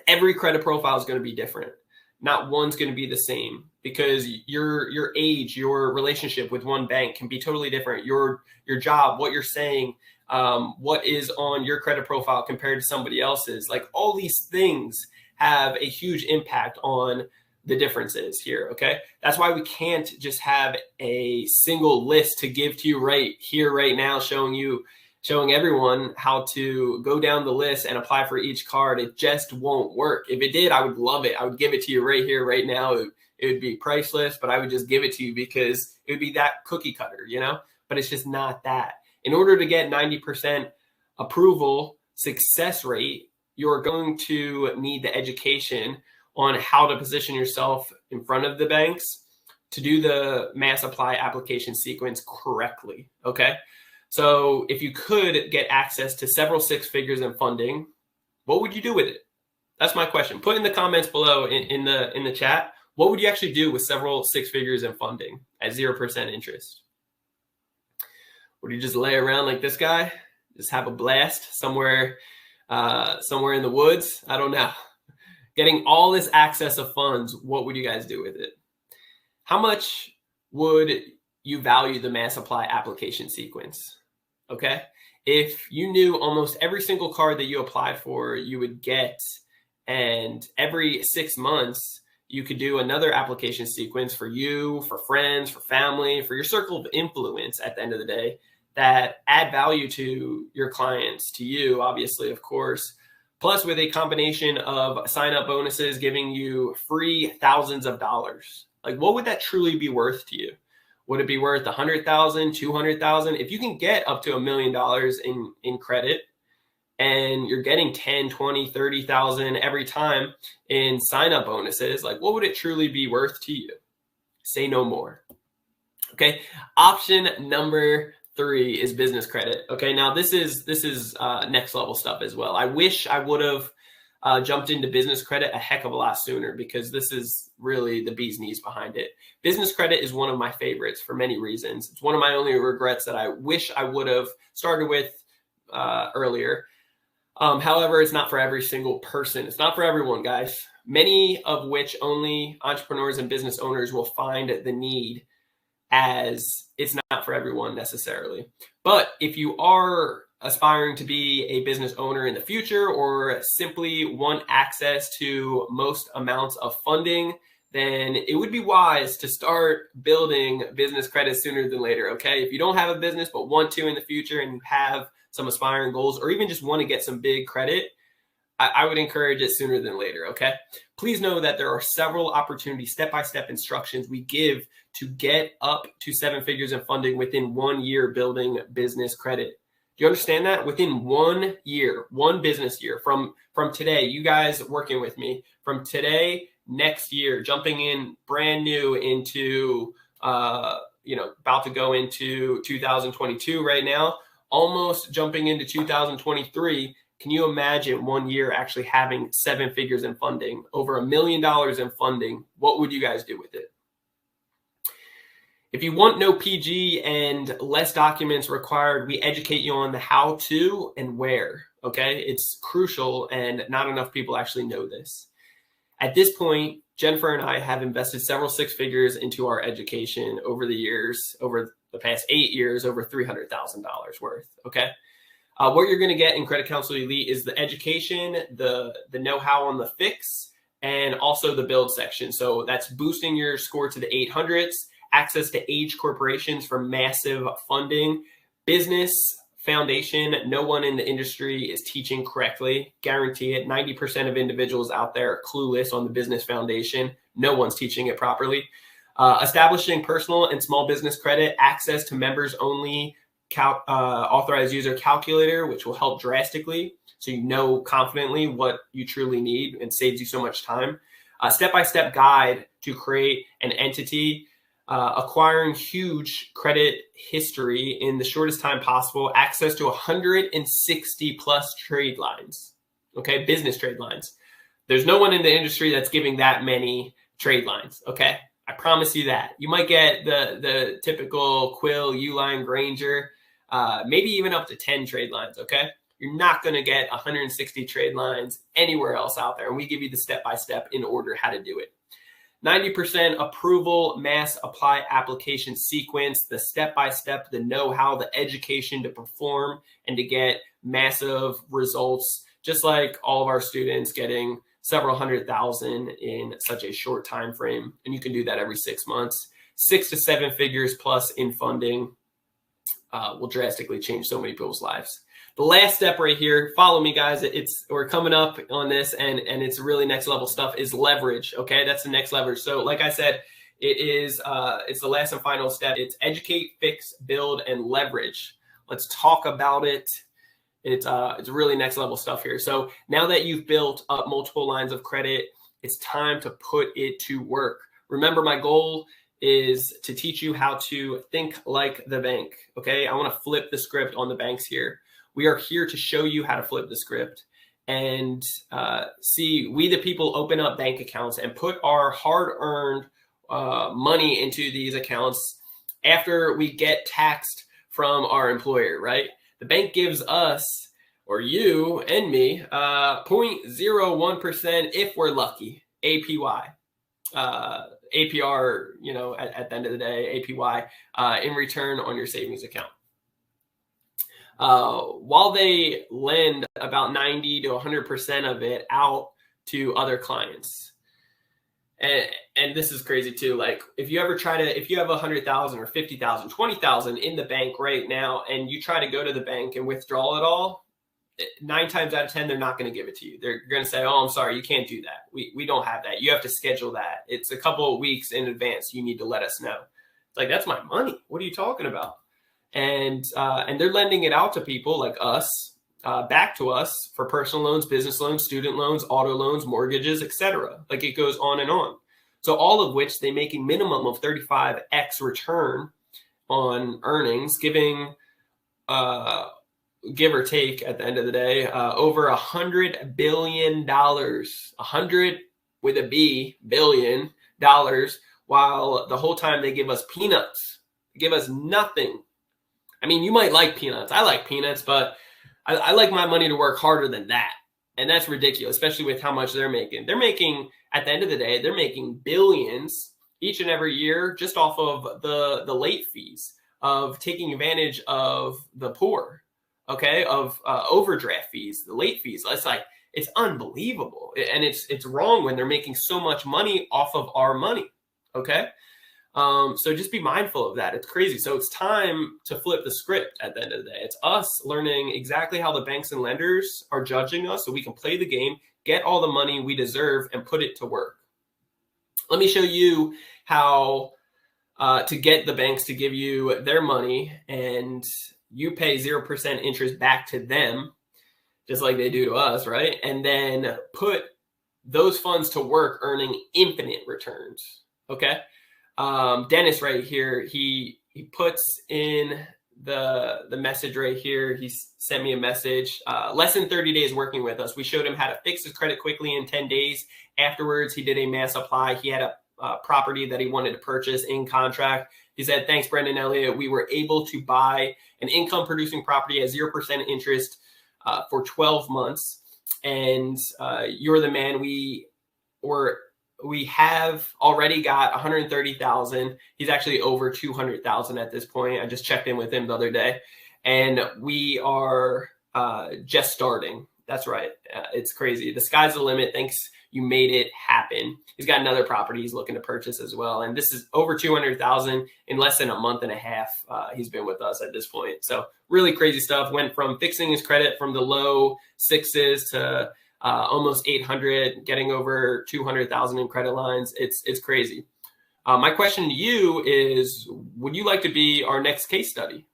Every credit profile is going to be different. Not one's going to be the same because your age, your relationship with one bank can be totally different. Your job, what you're saying, what is on your credit profile compared to somebody else's. Like all these things have a huge impact on the differences here. Okay. That's why we can't just have a single list to give to you right here, right now, showing you showing everyone how to go down the list and apply for each card. It just won't work. If it did, I would love it. I would give it to you right here, right now. It would be priceless, but I would just give it to you because it would be that cookie cutter, but it's just not that. In order to get 90% approval success rate, you're going to need the education on how to position yourself in front of the banks to do the mass apply application sequence correctly. Okay. So if you could get access to several six figures in funding, what would you do with it? That's my question. Put in the comments below in the chat. What would you actually do with several six figures in funding at 0% interest? Would you just lay around like this guy? Just have a blast somewhere in the woods? I don't know. Getting all this access of funds, what would you guys do with it? How much would you value the mass apply application sequence? Okay. If you knew almost every single card that you applied for, you would get, and every 6 months, you could do another application sequence for you, for friends, for family, for your circle of influence at the end of the day that add value to your clients, to you, obviously, of course, plus with a combination of sign-up bonuses giving you free thousands of dollars. Like, what would that truly be worth to you? Would it be worth $100,000, $200,000? If you can get up to $1 million in credit and you're getting 10, 20, 30,000 every time in sign-up bonuses, like, what would it truly be worth to you? Say no more. Okay. Option number 3 is business credit. Okay. Now this is next level stuff as well. I wish I would have jumped into business credit a heck of a lot sooner, because this is really the bee's knees behind it. Business credit is one of my favorites for many reasons. It's one of my only regrets that I wish I would have started with earlier. However, it's not for every single person. It's not for everyone, guys. Many of which only entrepreneurs and business owners will find the need, as it's not for everyone necessarily. But if you are aspiring to be a business owner in the future, or simply want access to most amounts of funding, then it would be wise to start building business credit sooner than later. Okay. If you don't have a business, but want to in the future, and you have some aspiring goals, or even just want to get some big credit, I would encourage it sooner than later. Okay. Please know that there are several opportunities, step-by-step instructions we give to get up to 7 figures in funding within 1 year building business credit. Do you understand that? Within 1 year, 1 business year from today, you guys working with me, from today, next year, jumping in brand new into, about to go into 2022 right now, almost jumping into 2023. Can you imagine 1 year actually having 7 figures in funding, over $1 million in funding? What would you guys do with it? If you want no PG and less documents required, we educate you on the how to and where. Okay. It's crucial, and not enough people actually know this. At this point, Jennifer and I have invested several 6 figures into our education over the years, over the past 8 years, over $300,000 worth. Okay. What you're going to get in Credit Counsel Elite is the education, the know-how on the fix, and also the build section. So that's boosting your score to the 800s, access to age corporations for massive funding, business foundation. No one in the industry is teaching correctly. Guarantee it. 90% of individuals out there are clueless on the business foundation. No one's teaching it properly. Establishing personal and small business credit, access to members only authorized user calculator, which will help drastically, so you know confidently what you truly need and saves you so much time. A step-by-step guide to create an entity, acquiring huge credit history in the shortest time possible, access to 160 plus trade lines. Okay, business trade lines. There's no one in the industry that's giving that many trade lines. Okay, I promise you that. You might get the typical Quill, Uline, Granger, maybe even up to 10 trade lines. Okay, you're not going to get 160 trade lines anywhere else out there, and we give you the step-by-step in order how to do it. 90% approval, mass apply application sequence, the step-by-step, the know-how, the education to perform and to get massive results, just like all of our students getting several 100,000 in such a short time frame. And you can do that every 6 months, 6 to 7 figures plus in funding. will drastically change so many people's lives. The last step right here, follow me guys, we're coming up on this, and it's really next level stuff, is leverage. Okay, that's the next leverage. So like I said, it's the last and final step. It's educate, fix, build, and leverage. Let's talk about it. It's really next level stuff here. So now that you've built up multiple lines of credit, it's time to put it to work. Remember, my goal is to teach you how to think like the bank. Okay, I want to flip the script on the banks here. We are here to show you how to flip the script and see we the people open up bank accounts and put our hard-earned money into these accounts after we get taxed from our employer, right? The bank gives us, or you and me, 0.01% if we're lucky, APY. APR, at the end of the day, APY in return on your savings account. While they lend about 90 to 100% of it out to other clients. And this is crazy too. Like if you have 100,000 or 50,000, 20,000 in the bank right now, and you try to go to the bank and withdraw it all, 9 times out of 10, they're not going to give it to you. They're going to say, oh, I'm sorry, you can't do that. We don't have that. You have to schedule that. It's a couple of weeks in advance. You need to let us know. It's like, that's my money. What are you talking about? And they're lending it out to people like us, back to us for personal loans, business loans, student loans, auto loans, mortgages, etc. Like it goes on and on. So all of which they make a minimum of 35x return on earnings, giving, give or take at the end of the day, over $100 billion, 100 with a B, billion dollars, while the whole time they give us peanuts, they give us nothing. I mean, you might like peanuts. I like peanuts, but I like my money to work harder than that. And that's ridiculous, especially with how much they're making. They're making, at the end of the day, they're making billions each and every year just off of the late fees, of taking advantage of the poor, okay, of overdraft fees, the late fees. It's unbelievable. And it's wrong when they're making so much money off of our money, okay? So just be mindful of that. It's crazy. So it's time to flip the script at the end of the day. It's us learning exactly how the banks and lenders are judging us so we can play the game, get all the money we deserve, and put it to work. Let me show you how to get the banks to give you their money and you pay 0% interest back to them, just like they do to us, right? And then put those funds to work earning infinite returns, okay? Dennis right here, he puts in the message right here. He sent me a message, less than 30 days working with us. We showed him how to fix his credit quickly in 10 days. Afterwards, he did a mass apply. He had a property that he wanted to purchase in contract. He said, thanks, Brandon Elliott. We were able to buy an income producing property at 0% interest for 12 months. And you're the man. We have already got 130,000. He's actually over 200,000 at this point. I just checked in with him the other day, and we are just starting. That's right. It's crazy. The sky's the limit. Thanks. You made it happen. He's got another property he's looking to purchase as well. And this is over 200,000 in less than a month and a half. He's been with us at this point. So really crazy stuff. Went from fixing his credit from the low 6s to almost 800, getting over 200,000 in credit lines. It's crazy. My question to you is, would you like to be our next case study?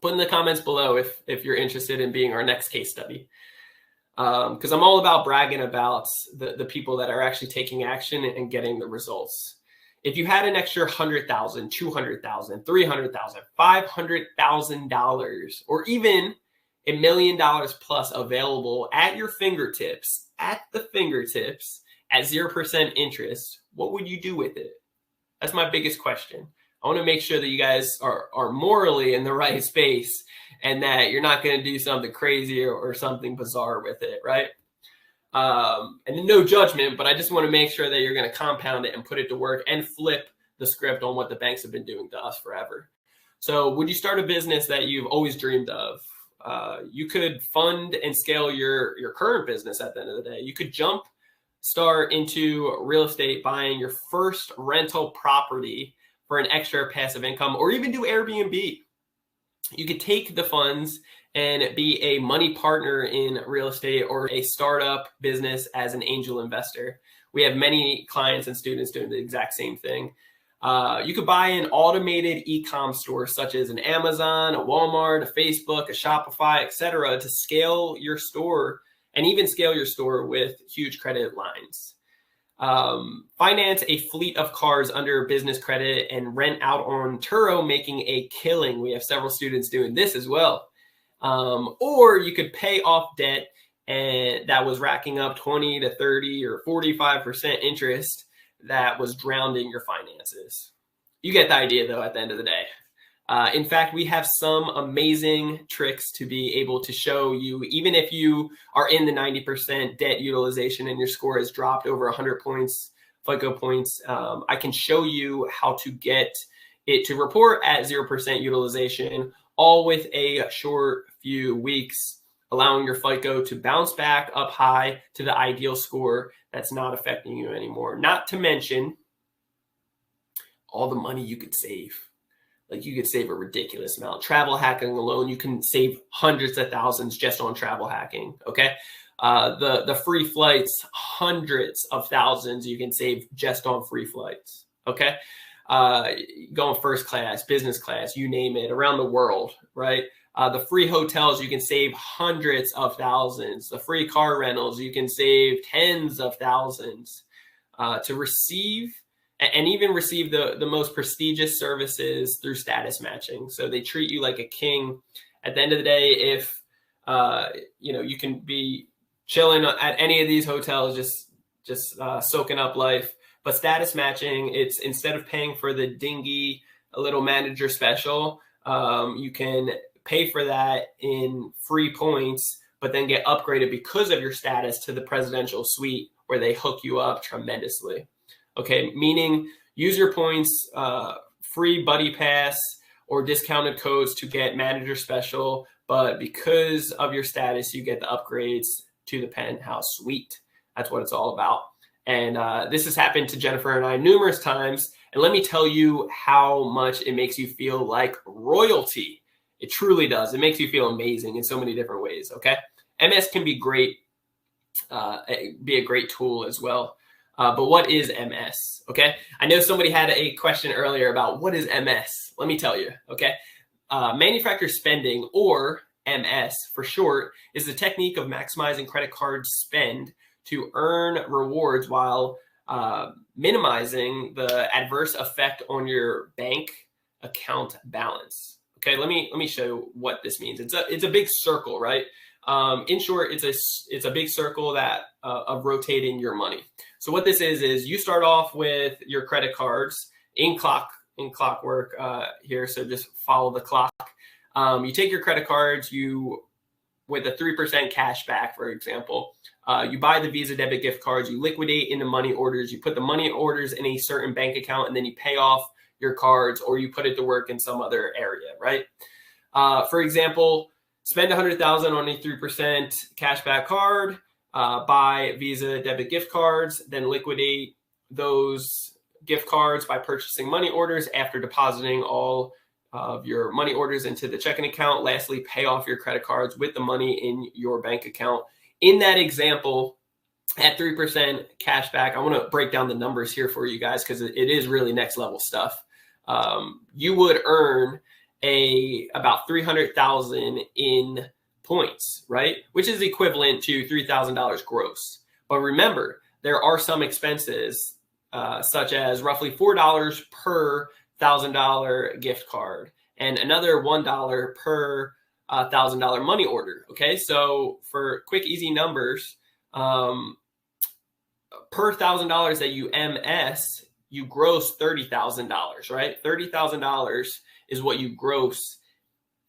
Put in the comments below if you're interested in being our next case study. Because I'm all about bragging about the people that are actually taking action and getting the results. If you had an extra $100,000, $200,000, $300,000, $500,000, or even $1 million plus available at your fingertips, at 0% interest, what would you do with it? That's my biggest question. I want to make sure that you guys are morally in the right space and that you're not going to do something crazy or something bizarre with it, right? And no judgment, but I just want to make sure that you're going to compound it and put it to work and flip the script on what the banks have been doing to us forever. So would you start a business that you've always dreamed of? You could fund and scale your current business at the end of the day. You could start into real estate, buying your first rental property for an extra passive income, or even do Airbnb. You could take the funds and be a money partner in real estate or a startup business as an angel investor. We have many clients and students doing the exact same thing. You could buy an automated e-com store such as an Amazon, a Walmart, a Facebook, a Shopify, etc., to scale your store and even scale your store with huge credit lines. Finance a fleet of cars under business credit and rent out on Turo, making a killing. We have several students doing this as well. Or you could pay off debt and that was racking up 20 to 30 or 45% interest that was drowning your finances. You get the idea though at the end of the day. In fact, we have some amazing tricks to be able to show you, even if you are in the 90% debt utilization and your score has dropped over 100 points, FICO points, I can show you how to get it to report at 0% utilization, all with a short few weeks, allowing your FICO to bounce back up high to the ideal score that's not affecting you anymore. Not to mention all the money you could save. Like you could save a ridiculous amount. Travel hacking alone, you can save hundreds of thousands just on travel hacking. Okay. The free flights, hundreds of thousands you can save just on free flights. Okay. Going first class, business class, you name it, around the world, right? The free hotels, you can save hundreds of thousands. The free car rentals, you can save tens of thousands. To receive and even receive the most prestigious services through status matching. So they treat you like a king. At the end of the day, if you can be chilling at any of these hotels, just soaking up life. But status matching, it's instead of paying for the dingy little manager special, you can pay for that in free points, but then get upgraded because of your status to the presidential suite where they hook you up tremendously. Okay, meaning use your points, free buddy pass or discounted codes to get manager special, but because of your status, you get the upgrades to the penthouse suite. That's what it's all about. And this has happened to Jennifer and I numerous times. And let me tell you how much it makes you feel like royalty. It truly does. It makes you feel amazing in so many different ways, okay? MS can be great, be a great tool as well. But what is MS? Okay. I know somebody had a question earlier about what is MS. Let me tell you. Okay. Manufacturer spending, or MS for short, is the technique of maximizing credit card spend to earn rewards while minimizing the adverse effect on your bank account balance. Okay. Let me show what this means. It's a big circle, right? In short, it's a big circle that of rotating your money. So what this is you start off with your credit cards in clockwork here. So just follow the clock. You take your credit cards, with a 3% cash back, for example, you buy the Visa debit gift cards, you liquidate into money orders, you put the money orders in a certain bank account, and then you pay off your cards or you put it to work in some other area, right? For example, spend $100,000 on a 3% cashback card, buy Visa debit gift cards, then liquidate those gift cards by purchasing money orders after depositing all of your money orders into the checking account. Lastly, pay off your credit cards with the money in your bank account. In that example, at 3% cashback, I want to break down the numbers here for you guys because it is really next level stuff. You would earn about 300,000 in points, right? Which is equivalent to $3,000 gross. But remember, there are some expenses such as roughly $4 per $1,000 gift card and another $1 per $1,000 money order. Okay, so for quick, easy numbers, per $1,000 that you MS, you gross $30,000, right? $30,000 is what you gross,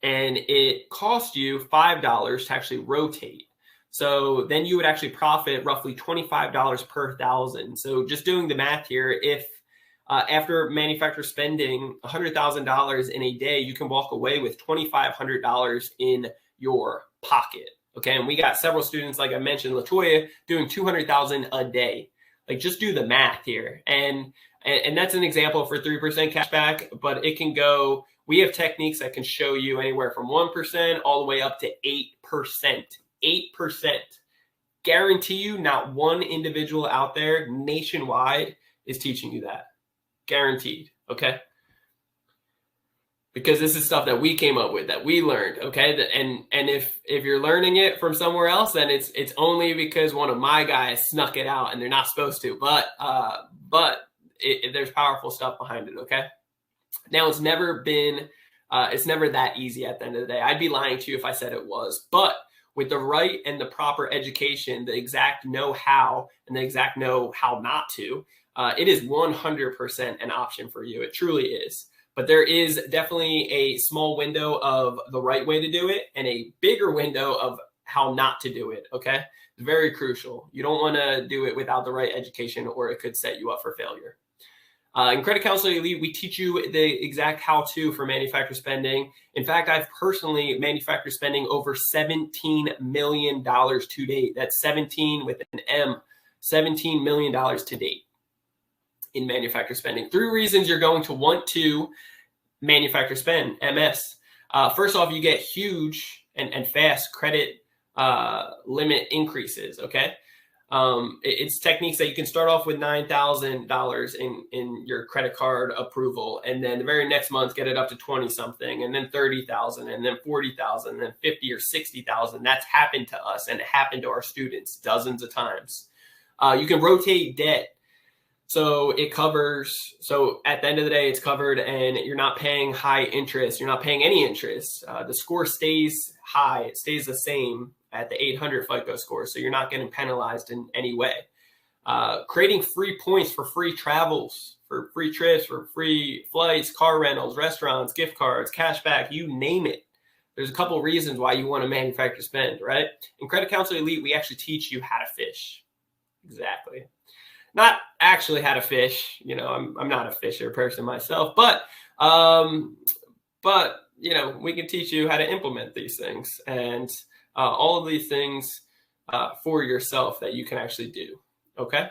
and it cost you $5 to actually rotate. So then you would actually profit roughly $25 per thousand. So just doing the math here, if after manufacturer spending $100,000 in a day, you can walk away with $2,500 in your pocket. Okay, and we got several students, like I mentioned, LaToya, doing $200,000 a day. Like, just do the math here, and that's an example for 3% cashback, but it can go We have techniques that can show you anywhere from 1% all the way up to 8%. 8%. Guarantee you not one individual out there nationwide is teaching you that. Guaranteed, okay? Because this is stuff that we came up with, that we learned, okay? And if you're learning it from somewhere else, then it's only because one of my guys snuck it out and they're not supposed to. But there's powerful stuff behind it, okay? Now, it's never that easy at the end of the day. I'd be lying to you if I said it was. But with the right and the proper education, the exact know-how and the exact know-how not to, it is 100% an option for you. It truly is. But there is definitely a small window of the right way to do it and a bigger window of how not to do it, okay? It's very crucial. You don't want to do it without the right education, or it could set you up for failure. In Credit Counseling Elite, we teach you the exact how-to for manufacturer spending. In fact, I've personally manufactured spending over $17 million to date. That's 17 with an M, $17 million to date in manufacturer spending. 3 reasons you're going to want to manufacturer spend, MS. First off, you get huge and fast credit limit increases, okay? It's techniques that you can start off with $9,000 in your credit card approval, and then the very next month get it up to 20 something, and then 30,000, and then 40,000, and then 50 or 60,000. That's happened to us, and it happened to our students dozens of times. You can rotate debt. So it covers, so at the end of the day, it's covered and you're not paying high interest. You're not paying any interest. The score stays high. It stays the same at the 800 FICO score. So you're not getting penalized in any way. Creating free points for free travels, for free trips, for free flights, car rentals, restaurants, gift cards, cash back, you name it. There's a couple of reasons why you want to manufacture spend, right? In Credit Counseling Elite, we actually teach you how to fish. Exactly. Not actually how to fish, you know, I'm not a fisher person myself, but you know, we can teach you how to implement these things and all of these things for yourself that you can actually do. Okay.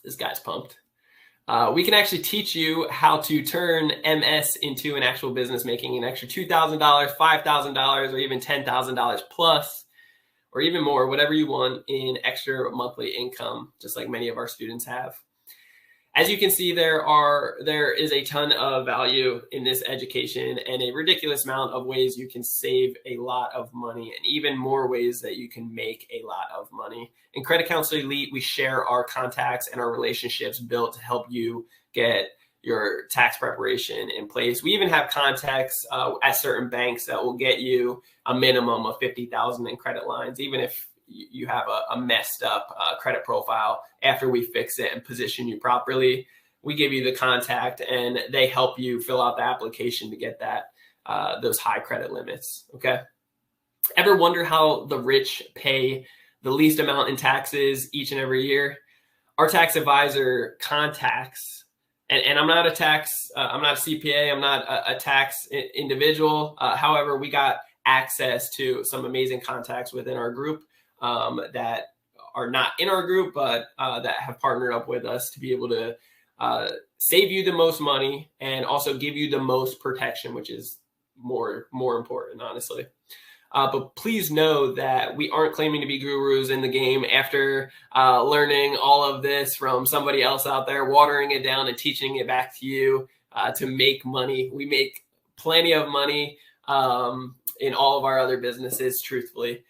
This guy's pumped. We can actually teach you how to turn MS into an actual business, making an extra $2,000, $5,000, or even $10,000 plus, or even more, whatever you want in extra monthly income, just like many of our students have. As you can see, there is a ton of value in this education and a ridiculous amount of ways you can save a lot of money, and even more ways that you can make a lot of money. In Credit Counseling Elite, we share our contacts and our relationships built to help you get your tax preparation in place. We even have contacts at certain banks that will get you a minimum of $50,000 in credit lines, even if you have a messed up credit profile. After we fix it and position you properly, we give you the contact and they help you fill out the application to get that those high credit limits. Okay. Ever wonder how the rich pay the least amount in taxes each and every year? Our tax advisor contacts, and I'm not a tax, I'm not a CPA, I'm not a tax individual. However, we got access to some amazing contacts within our group that are not in our group, but that have partnered up with us to be able to save you the most money and also give you the most protection, which is more important, honestly. But please know that we aren't claiming to be gurus in the game after learning all of this from somebody else out there, watering it down and teaching it back to you to make money. We make plenty of money in all of our other businesses, truthfully.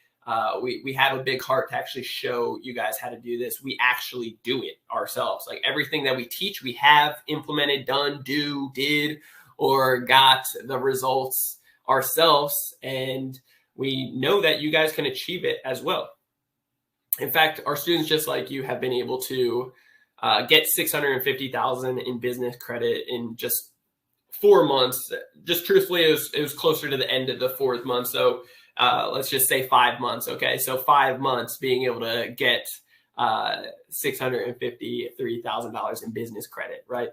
We have a big heart to actually show you guys how to do this. We actually do it ourselves. Like everything that we teach, we have implemented, done, did, or got the results ourselves. And we know that you guys can achieve it as well. In fact, our students, just like you, have been able to get $650,000 in business credit in just 4 months. Just truthfully, it was closer to the end of the 4th month. So let's just say 5 months. Okay. So 5 months being able to get $653,000 in business credit, right?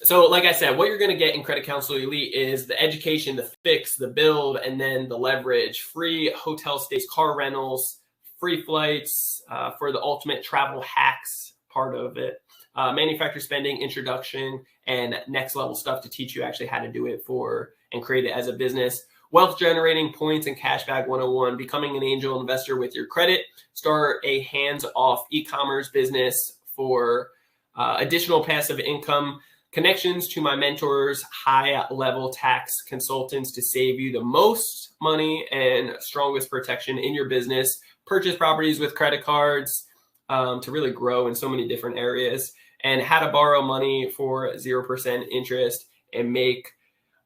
So like I said, what you're going to get in Credit Counseling Elite is the education, the fix, the build, and then the leverage, free hotel stays, car rentals, free flights for the ultimate travel hacks part of it, manufacturer spending, introduction, and next level stuff to teach you actually how to do it for and create it as a business. Wealth generating, points and cashback 101, becoming an angel investor with your credit, start a hands-off e-commerce business for additional passive income, connections to my mentors, high-level tax consultants to save you the most money and strongest protection in your business, purchase properties with credit cards to really grow in so many different areas, and how to borrow money for 0% interest and make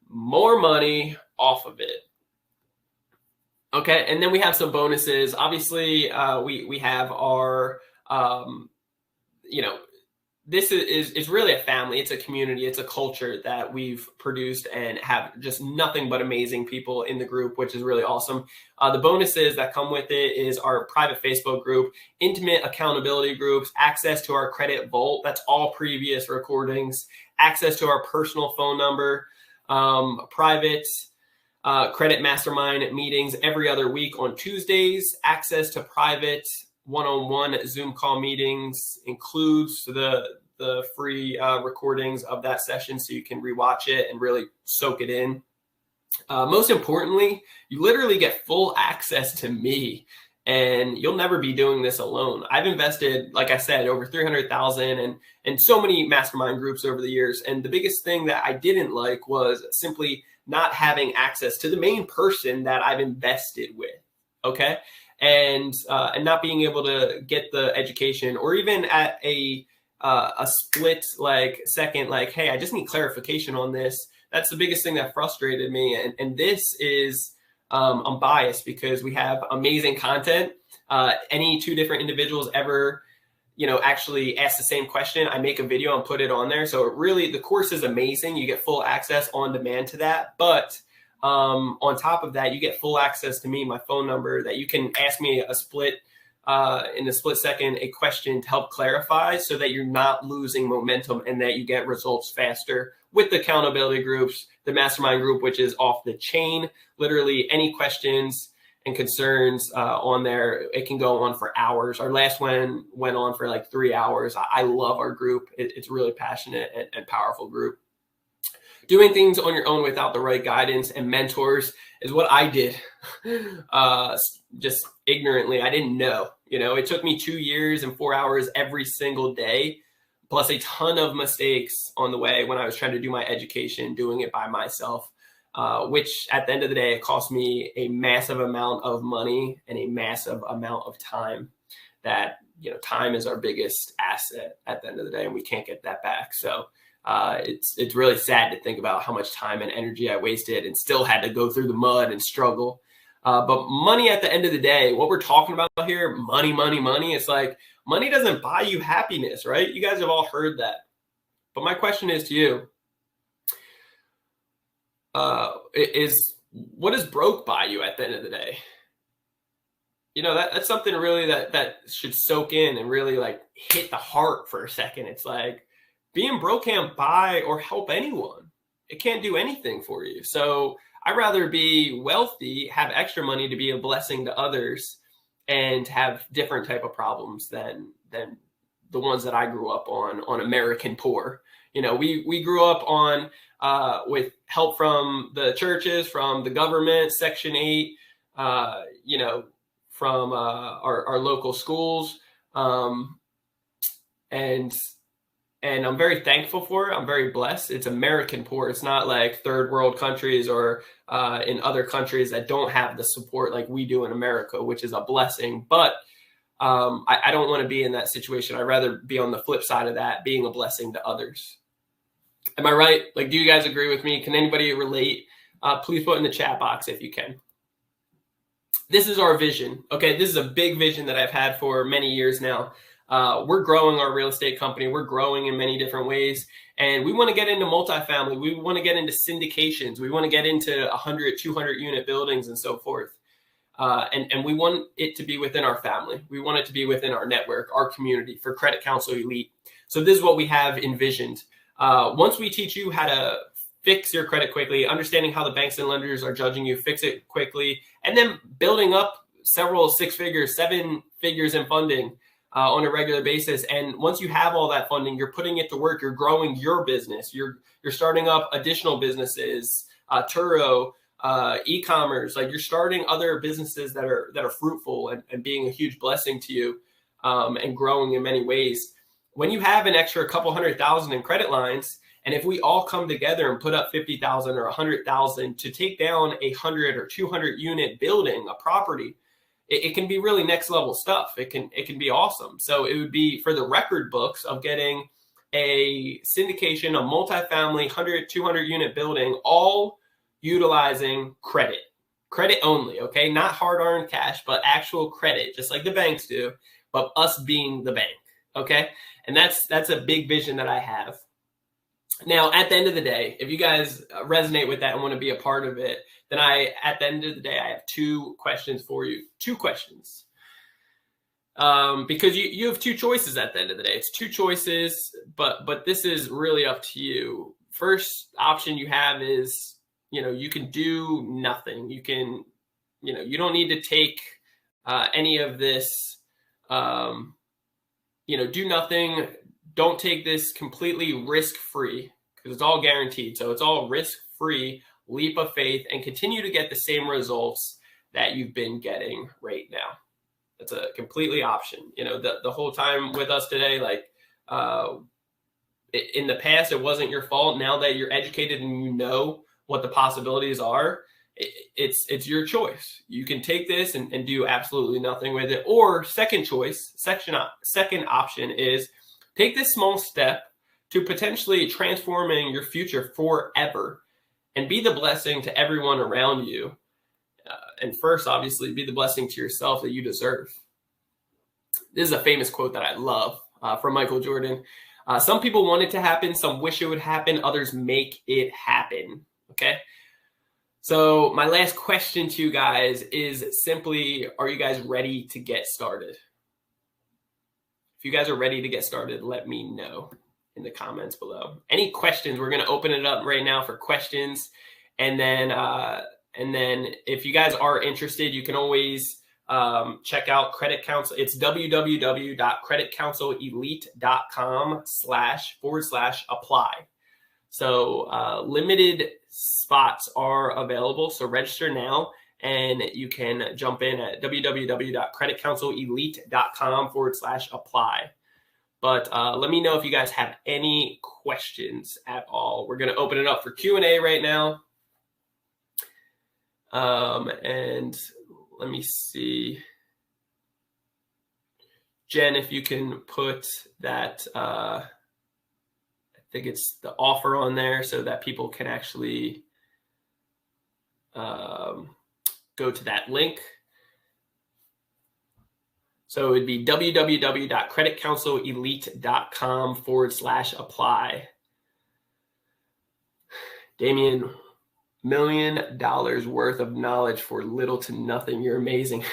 more money off of it. Okay, and then we have some bonuses. Obviously, we have our, this is really a family. It's a community. It's a culture that we've produced and have just nothing but amazing people in the group, which is really awesome. The bonuses that come with it is our private Facebook group, intimate accountability groups, access to our credit vault. That's all previous recordings, access to our personal phone number, private credit mastermind meetings every other week on Tuesdays, access to private one-on-one Zoom call meetings, includes the free recordings of that session so you can rewatch it and really soak it in. Most importantly, you literally get full access to me, and you'll never be doing this alone. I've invested, like I said, over 300,000 and so many mastermind groups over the years. And the biggest thing that I didn't like was simply not having access to the main person that I've invested with. Okay. And not being able to get the education, or even at a split second, hey, I just need clarification on this. That's the biggest thing that frustrated me. And this is, I'm biased because we have amazing content. Any two different individuals ever, actually ask the same question, I make a video and put it on there. So the course is amazing. You get full access on demand to that. But on top of that, you get full access to me, my phone number, that you can ask me in a split second, a question to help clarify so that you're not losing momentum and that you get results faster with the accountability groups, the mastermind group, which is off the chain. Literally any questions and concerns on there, it can go on for hours. Our last one went on for 3 hours. I love our group. It's really passionate and powerful group. Doing things on your own without the right guidance and mentors is what I did. Just ignorantly. I didn't know. It took me 2 years and 4 hours every single day, plus a ton of mistakes on the way when I was trying to do my education, doing it by myself, which at the end of the day, it cost me a massive amount of money and a massive amount of time. That, time is our biggest asset at the end of the day, and we can't get that back. So it's really sad to think about how much time and energy I wasted and still had to go through the mud and struggle. But money at the end of the day, what we're talking about here, money. It's money doesn't buy you happiness, right? You guys have all heard that. But my question is to you, what does broke buy you at the end of the day? That's something really that should soak in and really hit the heart for a second. It's being broke can't buy or help anyone. It can't do anything for you. So I'd rather be wealthy, have extra money to be a blessing to others, and have different type of problems than the ones that I grew up on American poor. We grew up on with help from the churches, from the government, Section 8, from our local schools, and I'm very thankful for it. I'm very blessed. It's American poor. It's not like third world countries or in other countries that don't have the support like we do in America, which is a blessing. But I don't want to be in that situation. I'd rather be on the flip side of that, being a blessing to others. Am I right? Do you guys agree with me? Can anybody relate? Please put in the chat box if you can. This is our vision. Okay, this is a big vision that I've had for many years now. We're growing our real estate company. We're growing in many different ways. And we want to get into multifamily. We want to get into syndications. We want to get into 100, 200 unit buildings and so forth. And we want it to be within our family. We want it to be within our network, our community, for Credit Counsel Elite. So this is what we have envisioned. Once we teach you how to fix your credit quickly, understanding how the banks and lenders are judging you, fix it quickly, and then building up several 6 figures, 7 figures in funding, on a regular basis. And once you have all that funding, you're putting it to work. You're growing your business. You're starting up additional businesses, Turo, e-commerce. Like, you're starting other businesses that are fruitful and being a huge blessing to you, and growing in many ways. When you have an extra couple $100,000 in credit lines, and if we all come together and put up 50,000 or 100,000 to take down a 100 or 200 unit building, a property, it can be really next level stuff. It can be awesome. So it would be for the record books of getting a syndication, a multifamily 100, 200 unit building, all utilizing credit only. Okay. Not hard earned cash, but actual credit, just like the banks do, but us being the bank. Okay. And that's a big vision that I have. Now, at the end of the day, if you guys resonate with that and want to be a part of it, then at the end of the day, I have 2 questions for you. 2 questions. Because you have 2 choices at the end of the day. It's 2 choices, but this is really up to you. First option you have is, you can do nothing. You can, you don't need to take any of this, do nothing. Don't take this completely risk-free, because it's all guaranteed. So it's all risk-free, leap of faith, and continue to get the same results that you've been getting right now. That's a completely option. The whole time with us today, in the past, it wasn't your fault. Now that you're educated and you know what the possibilities are, it's your choice. You can take this and do absolutely nothing with it. Or second option is take this small step to potentially transforming your future forever and be the blessing to everyone around you. And first, obviously, be the blessing to yourself that you deserve. This is a famous quote that I love from Michael Jordan. Some people want it to happen. Some wish it would happen. Others make it happen. Okay. So my last question to you guys is simply, are you guys ready to get started? If you guys are ready to get started, let me know in the comments below. Any questions? We're going to open it up right now for questions. And then if you guys are interested, you can always check out Credit Counsel. It's www.creditcounselelite.com//apply. So limited spots are available. So register now. And you can jump in at www.creditcounselelite.com/apply. But let me know if you guys have any questions at all. We're going to open it up for Q&A right now. And let me see. Jen, if you can put that, I think it's the offer on there so that people can actually go to that link. So it'd be www.creditcounselelite.com/apply. Damien, $1 million worth of knowledge for little to nothing. You're amazing.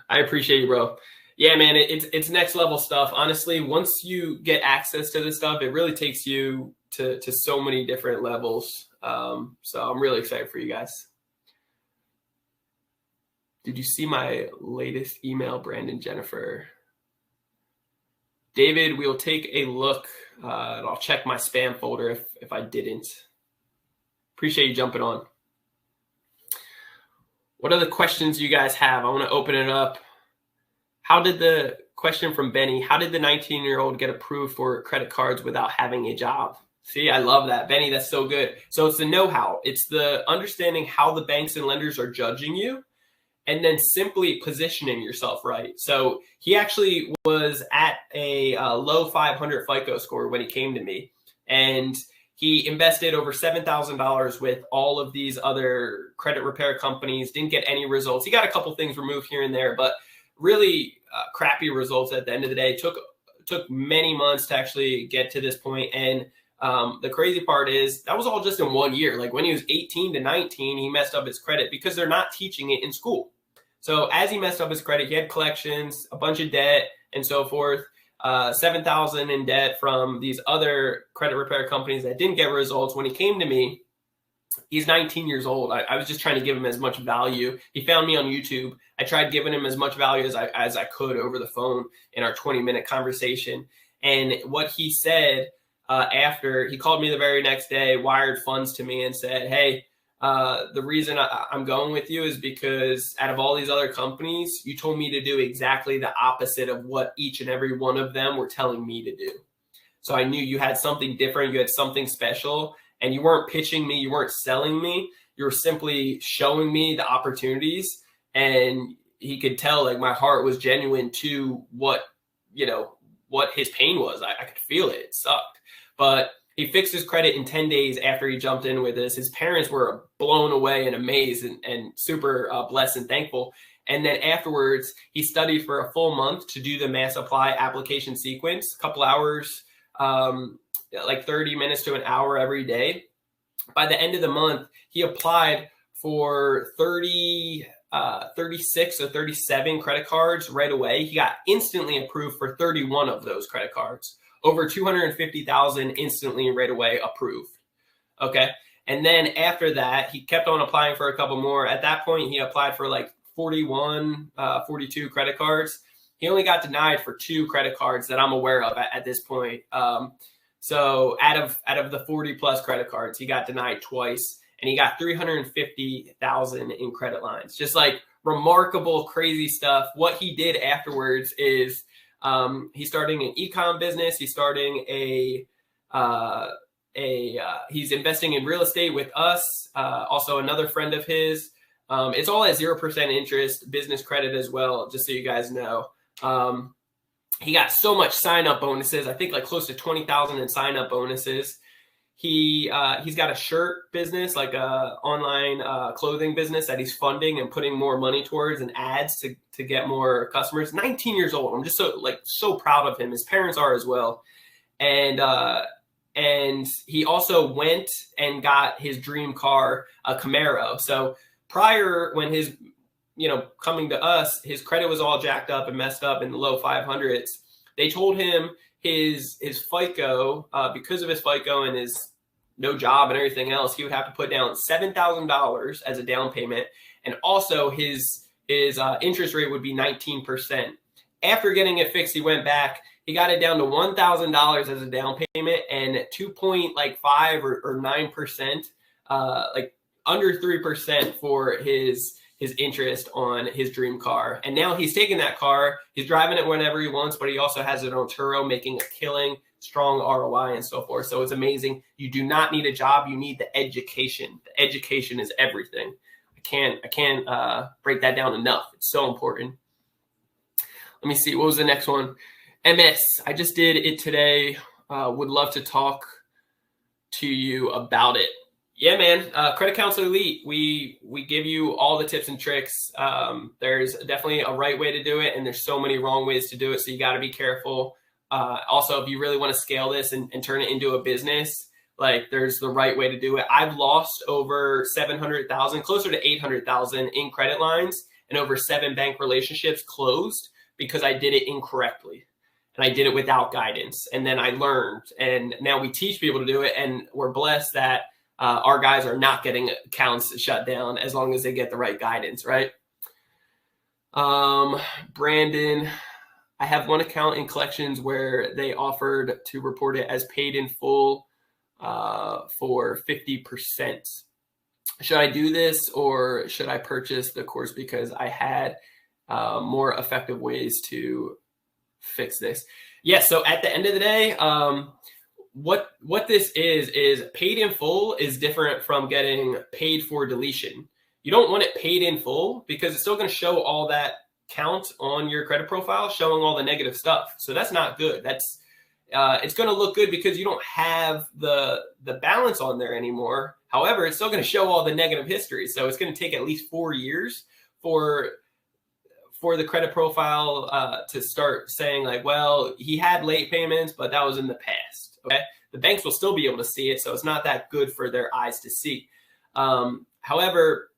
I appreciate you, bro. Yeah, man, it's next level stuff. Honestly, once you get access to this stuff, it really takes you to so many different levels. So I'm really excited for you guys. Did you see my latest email, Brandon, Jennifer? David, we'll take a look. And I'll check my spam folder if I didn't. Appreciate you jumping on. What other questions you guys have? I want to open it up. How did the question from Benny, how did the 19-year-old get approved for credit cards without having a job? See, I love that. Benny, that's so good. So it's the know-how. It's the understanding how the banks and lenders are judging you, and then simply positioning yourself right. So he actually was at a low 500 FICO score when he came to me, and he invested over $7,000 with all of these other credit repair companies, didn't get any results. He got a couple things removed here and there, but really crappy results at the end of the day. Took many months to actually get to this point. And the crazy part is that was all just in 1 year. Like when he was 18 to 19, he messed up his credit because they're not teaching it in school. So as he messed up his credit, he had collections, a bunch of debt and so forth, $7,000 in debt from these other credit repair companies that didn't get results. When he came to me, He's 19 years old. I was just trying to give him as much value. He found me on YouTube. I tried giving him as much value as I could over the phone in our 20-minute conversation. And what he said after, he called me the very next day, wired funds to me and said, hey, the reason I'm going with you is because out of all these other companies, you told me to do exactly the opposite of what each and every one of them were telling me to do. So I knew you had something different. You had something special. And you weren't pitching me, you weren't selling me, you were simply showing me the opportunities. And he could tell like my heart was genuine to what his pain was. I could feel it. It sucked. But he fixed his credit in 10 days after he jumped in with us. His parents were blown away and amazed and super blessed and thankful. And then afterwards, he studied for a full month to do the mass apply application sequence, a couple hours, like 30 minutes to an hour every day. By the end of the month, he applied for 36 or 37 credit cards right away. He got instantly approved for 31 of those credit cards. Over 250,000 instantly right away approved. Okay. And then after that, he kept on applying for a couple more. At that point, he applied for like 41, 42 credit cards. He only got denied for 2 credit cards that I'm aware of at this point. So out of the 40 plus credit cards, he got denied twice, and he got 350,000 in credit lines. Just like remarkable, crazy stuff. What he did afterwards is he's starting an e-com business. He's starting he's investing in real estate with us. Also another friend of his. It's all at 0% interest, business credit as well, just so you guys know. He got so much sign-up bonuses. I think like close to 20,000 in sign-up bonuses. He's got a shirt business, like a online clothing business that he's funding and putting more money towards and ads to get more customers. 19 years old. I'm just so proud of him. His parents are as well. And he also went and got his dream car, a Camaro. So prior, when his coming to us, his credit was all jacked up and messed up in the low 500s. They told him his FICO, because of his FICO and his no job and everything else, he would have to put down $7,000 as a down payment. And also his interest rate would be 19%. After getting it fixed, he went back. He got it down to $1,000 as a down payment and 2.5 or 9%, like under 3% for his interest on his dream car. And now he's taking that car, he's driving it whenever he wants, but he also has it on Turo, making a killing, strong ROI and so forth. So it's amazing. You do not need a job. You need the education. The education is everything. I can't break that down enough. It's so important. Let me see. What was the next one? MS. I just did it today. Would love to talk to you about it. Yeah, man. Credit Counselor Elite. We give you all the tips and tricks. There's definitely a right way to do it, and there's so many wrong ways to do it. So you got to be careful. Also, if you really want to scale this and turn it into a business, like there's the right way to do it. I've lost over 700,000, closer to 800,000 in credit lines, and over 7 bank relationships closed because I did it incorrectly. And I did it without guidance. And then I learned, and now we teach people to do it. And we're blessed that our guys are not getting accounts shut down as long as they get the right guidance, right? Brandon, I have one account in collections where they offered to report it as paid in full for 50%. Should I do this, or should I purchase the course because I had more effective ways to fix this? Yeah, so at the end of the day, what this is paid in full is different from getting paid for deletion. You don't want it paid in full because it's still going to show all that count on your credit profile, showing all the negative stuff. So that's not good. That's it's going to look good because you don't have the balance on there anymore. However, it's still going to show all the negative history. So it's going to take at least 4 years for the credit profile to start saying like, well, he had late payments, but that was in the past. Okay, the banks will still be able to see it, so it's not that good for their eyes to see. However,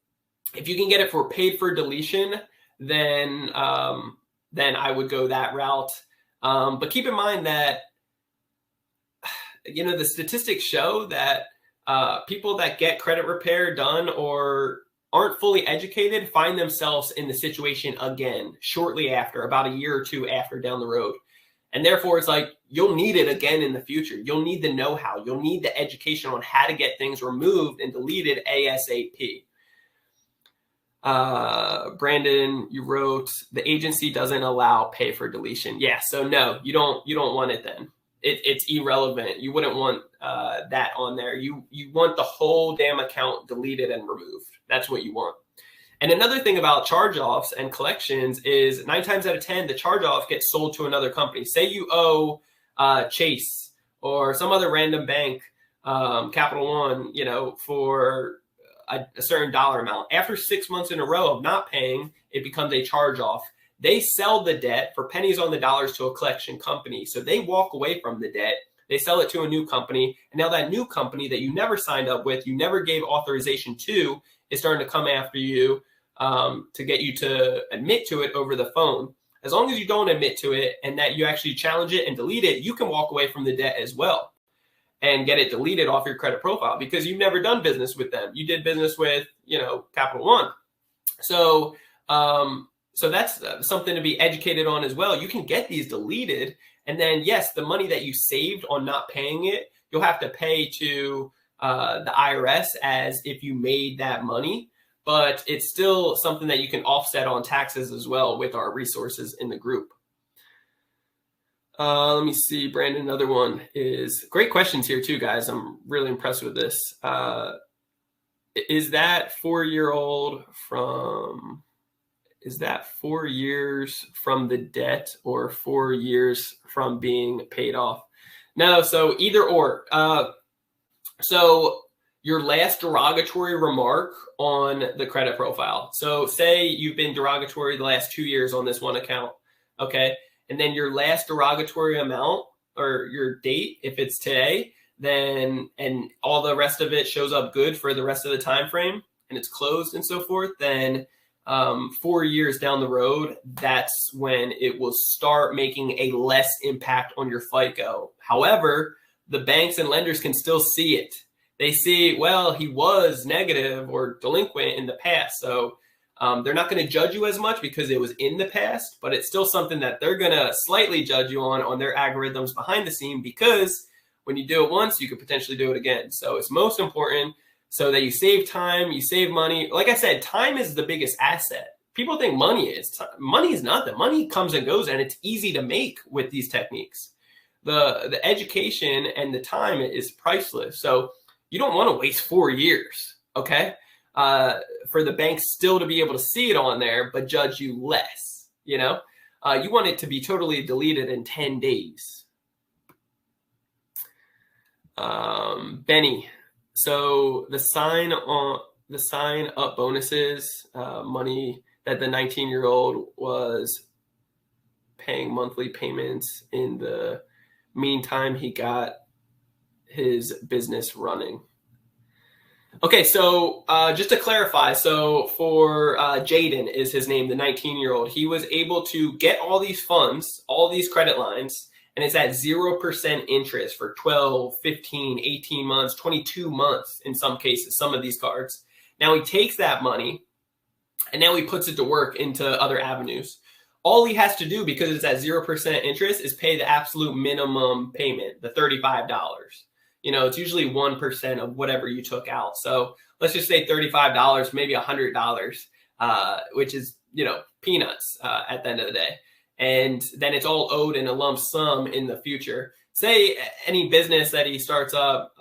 if you can get it for paid for deletion, then I would go that route. But keep in mind that the statistics show that people that get credit repair done or aren't fully educated find themselves in the situation again shortly after, about a year or two after down the road. And therefore, it's like you'll need it again in the future. You'll need the know-how. You'll need the education on how to get things removed and deleted ASAP. Brandon, you wrote, the agency doesn't allow pay for deletion. Yeah, so no, you don't want it then. It's irrelevant. You wouldn't want that on there. You want the whole damn account deleted and removed. That's what you want. And another thing about charge-offs and collections is 9 times out of 10, the charge-off gets sold to another company. Say you owe Chase or some other random bank, Capital One, for a certain dollar amount. After 6 months in a row of not paying, it becomes a charge-off. They sell the debt for pennies on the dollars to a collection company. So they walk away from the debt. They sell it to a new company. And now that new company that you never signed up with, you never gave authorization to, is starting to come after you to get you to admit to it over the phone. As long as you don't admit to it and that you actually challenge it and delete it, you can walk away from the debt as well and get it deleted off your credit profile because you've never done business with them. You did business with, Capital One. So that's something to be educated on as well. You can get these deleted. And then, yes, the money that you saved on not paying it, you'll have to pay to the IRS as if you made that money. But it's still something that you can offset on taxes as well with our resources in the group. Let me see, Brandon, another one is great questions here too, guys. I'm really impressed with this. Is that 4 years from the debt or 4 years from being paid off? No, so either or. So your last derogatory remark on the credit profile. So say you've been derogatory the last 2 years on this one account, okay? And then your last derogatory amount or your date, if it's today, then and all the rest of it shows up good for the rest of the time frame and it's closed and so forth, then 4 years down the road, that's when it will start making a less impact on your FICO. However, the banks and lenders can still see it. They see, well, he was negative or delinquent in the past. So they're not going to judge you as much because it was in the past, but it's still something that they're going to slightly judge you on their algorithms behind the scene, because when you do it once, you could potentially do it again. So it's most important so that you save time, you save money. Like I said, time is the biggest asset. People think money is. Money is not. The money comes and goes, and it's easy to make with these techniques. The education and the time is priceless. So you don't want to waste 4 years, okay? For the banks still to be able to see it on there, but judge you less, you want it to be totally deleted in 10 days. Benny, so the sign up bonuses, money that the 19-year-old was paying monthly payments. In the meantime, he got his business running. Okay, so just to clarify, so for Jaden is his name, the 19-year-old, he was able to get all these funds, all these credit lines, and it's at 0% interest for 12, 15, 18 months, 22 months in some cases, some of these cards. Now he takes that money and now he puts it to work into other avenues. All he has to do, because it's at 0% interest, is pay the absolute minimum payment, the $35. It's usually 1% of whatever you took out. So let's just say $35, maybe $100, which is, peanuts at the end of the day. And then it's all owed in a lump sum in the future. Say any business that he starts up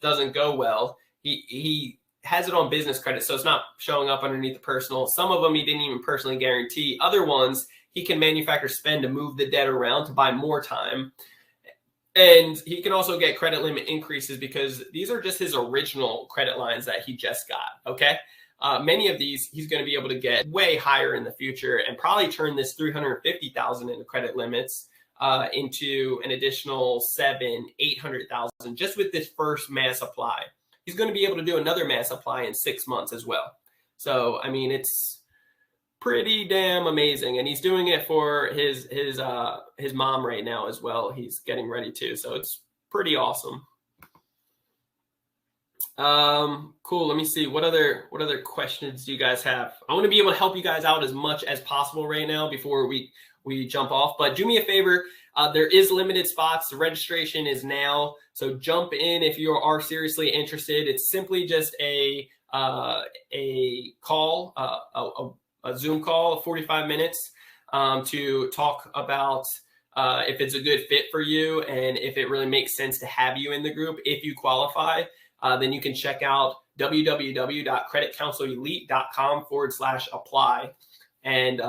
doesn't go well, he has it on business credit, so it's not showing up underneath the personal. Some of them he didn't even personally guarantee. Other ones he can manufacture spend to move the debt around to buy more time. And he can also get credit limit increases because these are just his original credit lines that he just got, okay? Many of these he's going to be able to get way higher in the future and probably turn this $350,000 into credit limits into an additional $700,000-800,000 just with this first mass apply. He's going to be able to do another mass apply in 6 months as well. So, I mean, it's pretty damn amazing. And he's doing it for his mom right now as well. He's getting ready to. So it's pretty awesome. Cool. Let me see. What other questions do you guys have? I want to be able to help you guys out as much as possible right now before we jump off. But do me a favor. There is limited spots. The registration is now, so jump in if you are seriously interested. It's simply just a call, a Zoom call, 45 minutes, to talk about if it's a good fit for you and if it really makes sense to have you in the group. If you qualify, then you can check out www.creditcounselelite.com/apply. And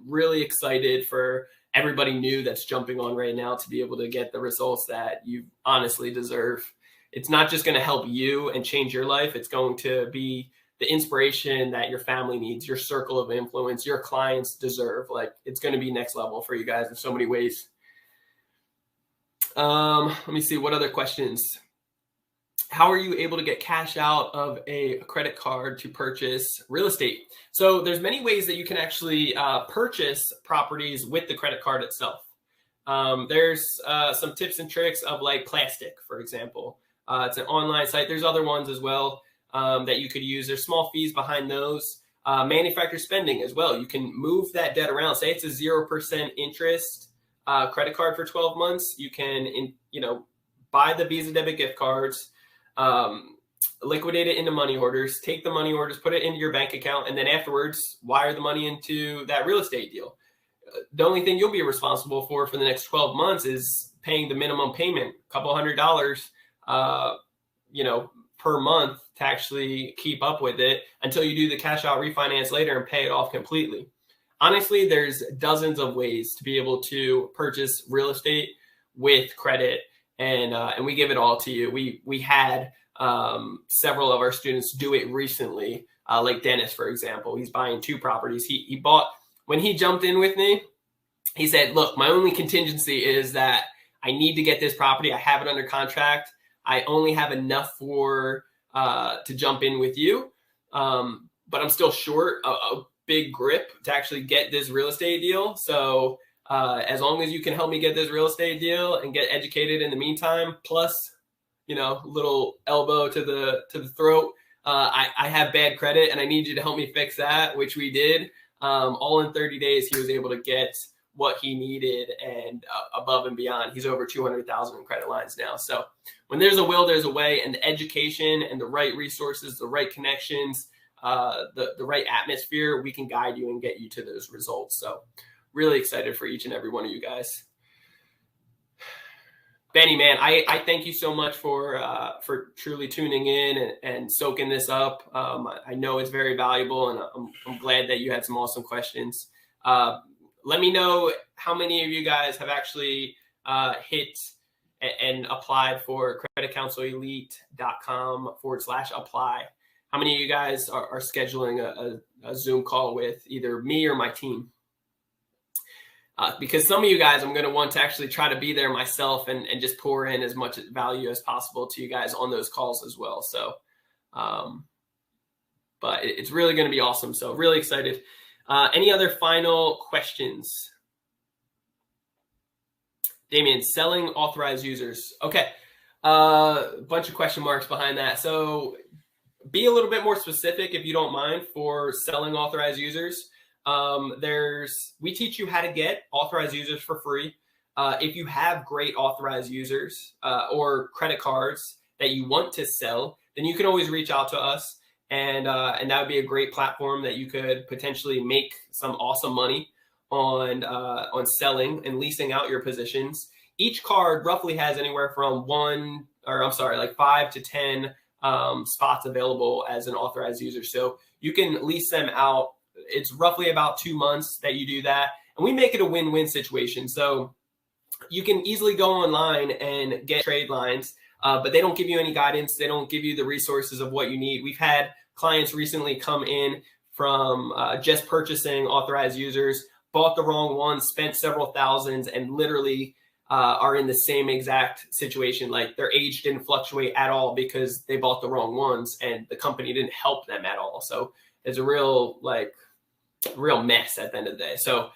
really excited for everybody new that's jumping on right now to be able to get the results that you honestly deserve. It's not just going to help you and change your life. It's going to be the inspiration that your family needs, your circle of influence, your clients deserve. Like, it's going to be next level for you guys in so many ways. Let me see. What other questions? How are you able to get cash out of a credit card to purchase real estate? So there's many ways that you can actually purchase properties with the credit card itself. There's some tips and tricks of like Plastic, for example. It's an online site. There's other ones as well that you could use. There's small fees behind those. Manufacturer spending as well. You can move that debt around. Say it's a 0% interest credit card for 12 months. You can, buy the Visa debit gift cards, liquidate it into money orders, take the money orders, put it into your bank account, and then afterwards wire the money into that real estate deal. The only thing you'll be responsible for the next 12 months is paying the minimum payment, a couple $100, per month to actually keep up with it until you do the cash out refinance later and pay it off completely. Honestly, there's dozens of ways to be able to purchase real estate with credit. And we give it all to you. We had several of our students do it recently, like Dennis, for example. He's buying 2 properties. He bought, when he jumped in with me, he said, look, my only contingency is that I need to get this property. I have it under contract. I only have enough to jump in with you. But I'm still short a big grip to actually get this real estate deal. So as long as you can help me get this real estate deal and get educated in the meantime, plus, little elbow to the throat. I have bad credit and I need you to help me fix that, which we did. All in 30 days, he was able to get what he needed and above and beyond. He's over 200,000 in credit lines now. So when there's a will, there's a way, and the education and the right resources, the right connections, the right atmosphere, we can guide you and get you to those results. So really excited for each and every one of you guys. Benny, man, I thank you so much for truly tuning in and soaking this up. I know it's very valuable, and I'm glad that you had some awesome questions. Let me know how many of you guys have actually hit and applied for creditcounselelite.com/apply. How many of you guys are scheduling a Zoom call with either me or my team? Because some of you guys, I'm going to want to actually try to be there myself and just pour in as much value as possible to you guys on those calls as well. So, but it's really going to be awesome. So really excited. Any other final questions? Damien, selling authorized users. Okay. Bunch of question marks behind that. So be a little bit more specific if you don't mind for selling authorized users. We teach you how to get authorized users for free. If you have great authorized users or credit cards that you want to sell, then you can always reach out to us, and that would be a great platform that you could potentially make some awesome money on selling and leasing out your positions. Each card roughly has anywhere from 5 to 10 spots available as an authorized user. So you can lease them out. It's roughly about 2 months that you do that. And we make it a win-win situation. So you can easily go online and get trade lines, but they don't give you any guidance. They don't give you the resources of what you need. We've had clients recently come in from just purchasing authorized users, bought the wrong one, spent several thousands, and literally are in the same exact situation. Like their age didn't fluctuate at all because they bought the wrong ones and the company didn't help them at all. So it's a real mess at the end of the day. So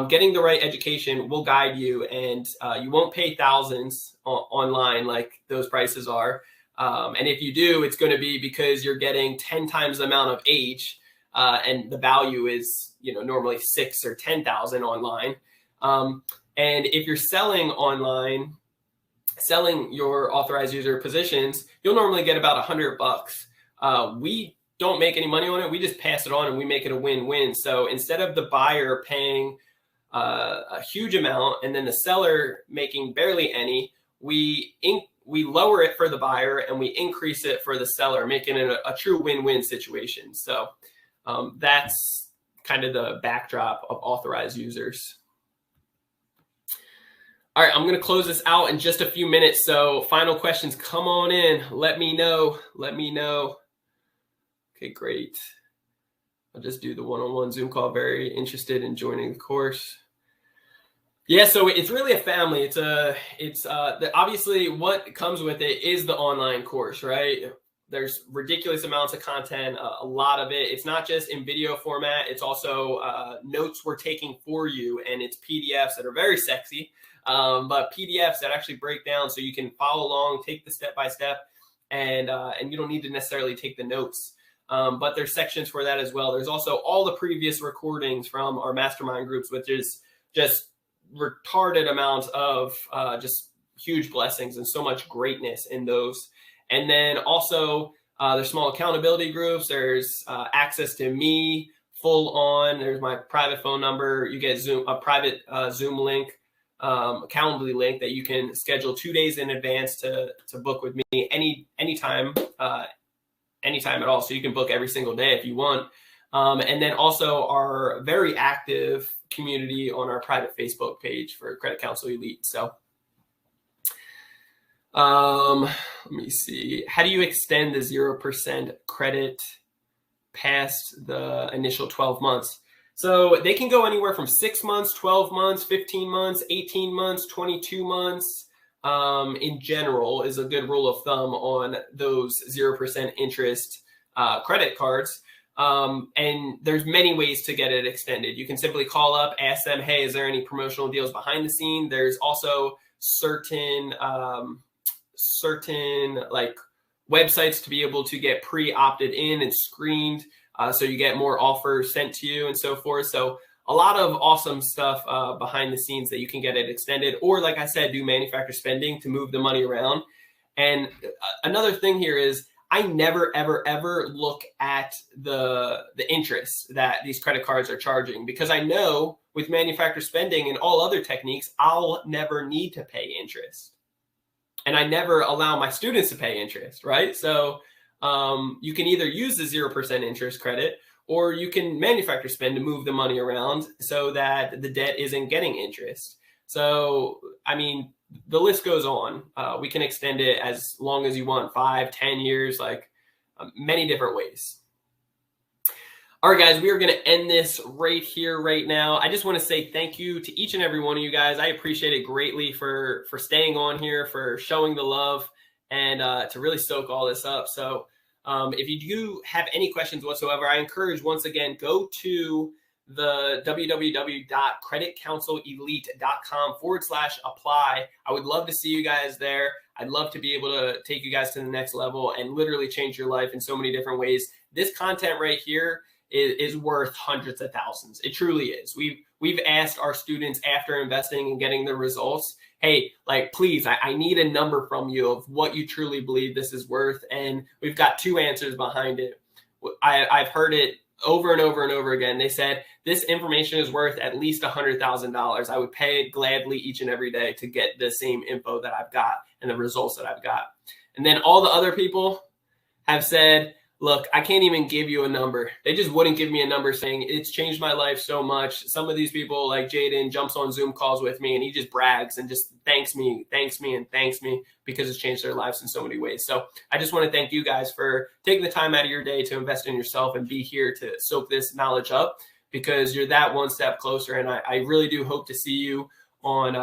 getting the right education will guide you, and you won't pay thousands online like those prices are. And if you do, it's going to be because you're getting 10 times the amount of age, and the value is, normally 6 or 10,000 online. And if you're selling online, selling your authorized user positions, you'll normally get about $100. We don't make any money on it. We just pass it on and we make it a win-win. So instead of the buyer paying a huge amount and then the seller making barely any, we lower it for the buyer and we increase it for the seller, making it a true win-win situation. So that's kind of the backdrop of authorized users. All right, I'm going to close this out in just a few minutes. So final questions, come on in. Let me know. Okay, great. I'll just do the one-on-one Zoom call. Very interested in joining the course. Yeah, so it's really a family. It's obviously what comes with it is the online course, right? There's ridiculous amounts of content, a lot of it. It's not just in video format. It's also notes we're taking for you, and it's PDFs that are very sexy, but PDFs that actually break down so you can follow along, take the step-by-step, and you don't need to necessarily take the notes. But there's sections for that as well. There's also all the previous recordings from our mastermind groups, which is just retarded amounts of just huge blessings and so much greatness in those. And then also there's small accountability groups. There's access to me full on. There's my private phone number. You get a private Zoom link, accountability link that you can schedule 2 days in advance to book with me anytime at all. So you can book every single day if you want. And then also our very active community on our private Facebook page for Credit Counsel Elite. So let me see. How do you extend the 0% credit past the initial 12 months? So they can go anywhere from 6 months, 12 months, 15 months, 18 months, 22 months. In general is a good rule of thumb on those 0% interest credit cards. And there's many ways to get it extended. You can simply call up, ask them, hey, is there any promotional deals behind the scene? There's also certain like websites to be able to get pre-opted in and screened, so you get more offers sent to you and so forth. So a lot of awesome stuff behind the scenes that you can get it extended, or like I said, do manufacturer spending to move the money around. And another thing here is I never, ever, ever look at the interest that these credit cards are charging, because I know with manufacturer spending and all other techniques, I'll never need to pay interest. And I never allow my students to pay interest, right? So you can either use the 0% interest credit, or you can manufacturer spend to move the money around so that the debt isn't getting interest. So, I mean, the list goes on. We can extend it as long as you want, 5, 10 years, like many different ways. All right, guys, we are going to end this right here, right now. I just want to say thank you to each and every one of you guys. I appreciate it greatly for staying on here, for showing the love, and to really soak all this up. So if you do have any questions whatsoever, I encourage, once again, go to the www.creditcounselelite.com/apply. I would love to see you guys there. I'd love to be able to take you guys to the next level and literally change your life in so many different ways. This content right here is worth hundreds of thousands. It truly is. We've asked our students after investing and getting the results, hey, like, please, I need a number from you of what you truly believe this is worth. And we've got 2 answers behind it. I've heard it over and over and over again. They said, this information is worth at least $100,000. I would pay it gladly each and every day to get the same info that I've got and the results that I've got. And then all the other people have said, look, I can't even give you a number. They just wouldn't give me a number, saying it's changed my life so much. Some of these people, like Jaden, jumps on Zoom calls with me and he just brags and just thanks me because it's changed their lives in so many ways. So I just want to thank you guys for taking the time out of your day to invest in yourself and be here to soak this knowledge up, because you're that one step closer. And I really do hope to see you on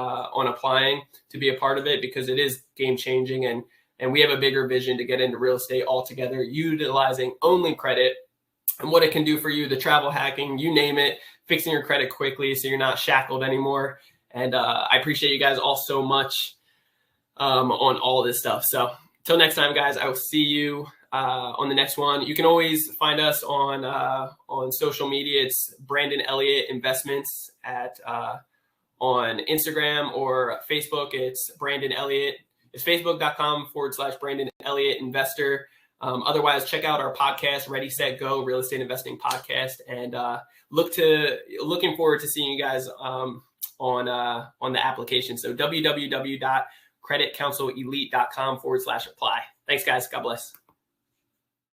applying to be a part of it, because it is game changing. And we have a bigger vision to get into real estate altogether, utilizing only credit and what it can do for you, the travel hacking, you name it, fixing your credit quickly so you're not shackled anymore. And I appreciate you guys all so much on all this stuff. So Till next time, guys, I will see you on the next one. You can always find us on social media. It's Brandon Elliott Investments on Instagram or Facebook. It's Brandon Elliott. It's facebook.com/Brandon Elliott Investor. Otherwise, check out our podcast, Ready, Set, Go, Real Estate Investing Podcast, and looking forward to seeing you guys on the application. So www.creditcounselelite.com/apply. Thanks, guys. God bless.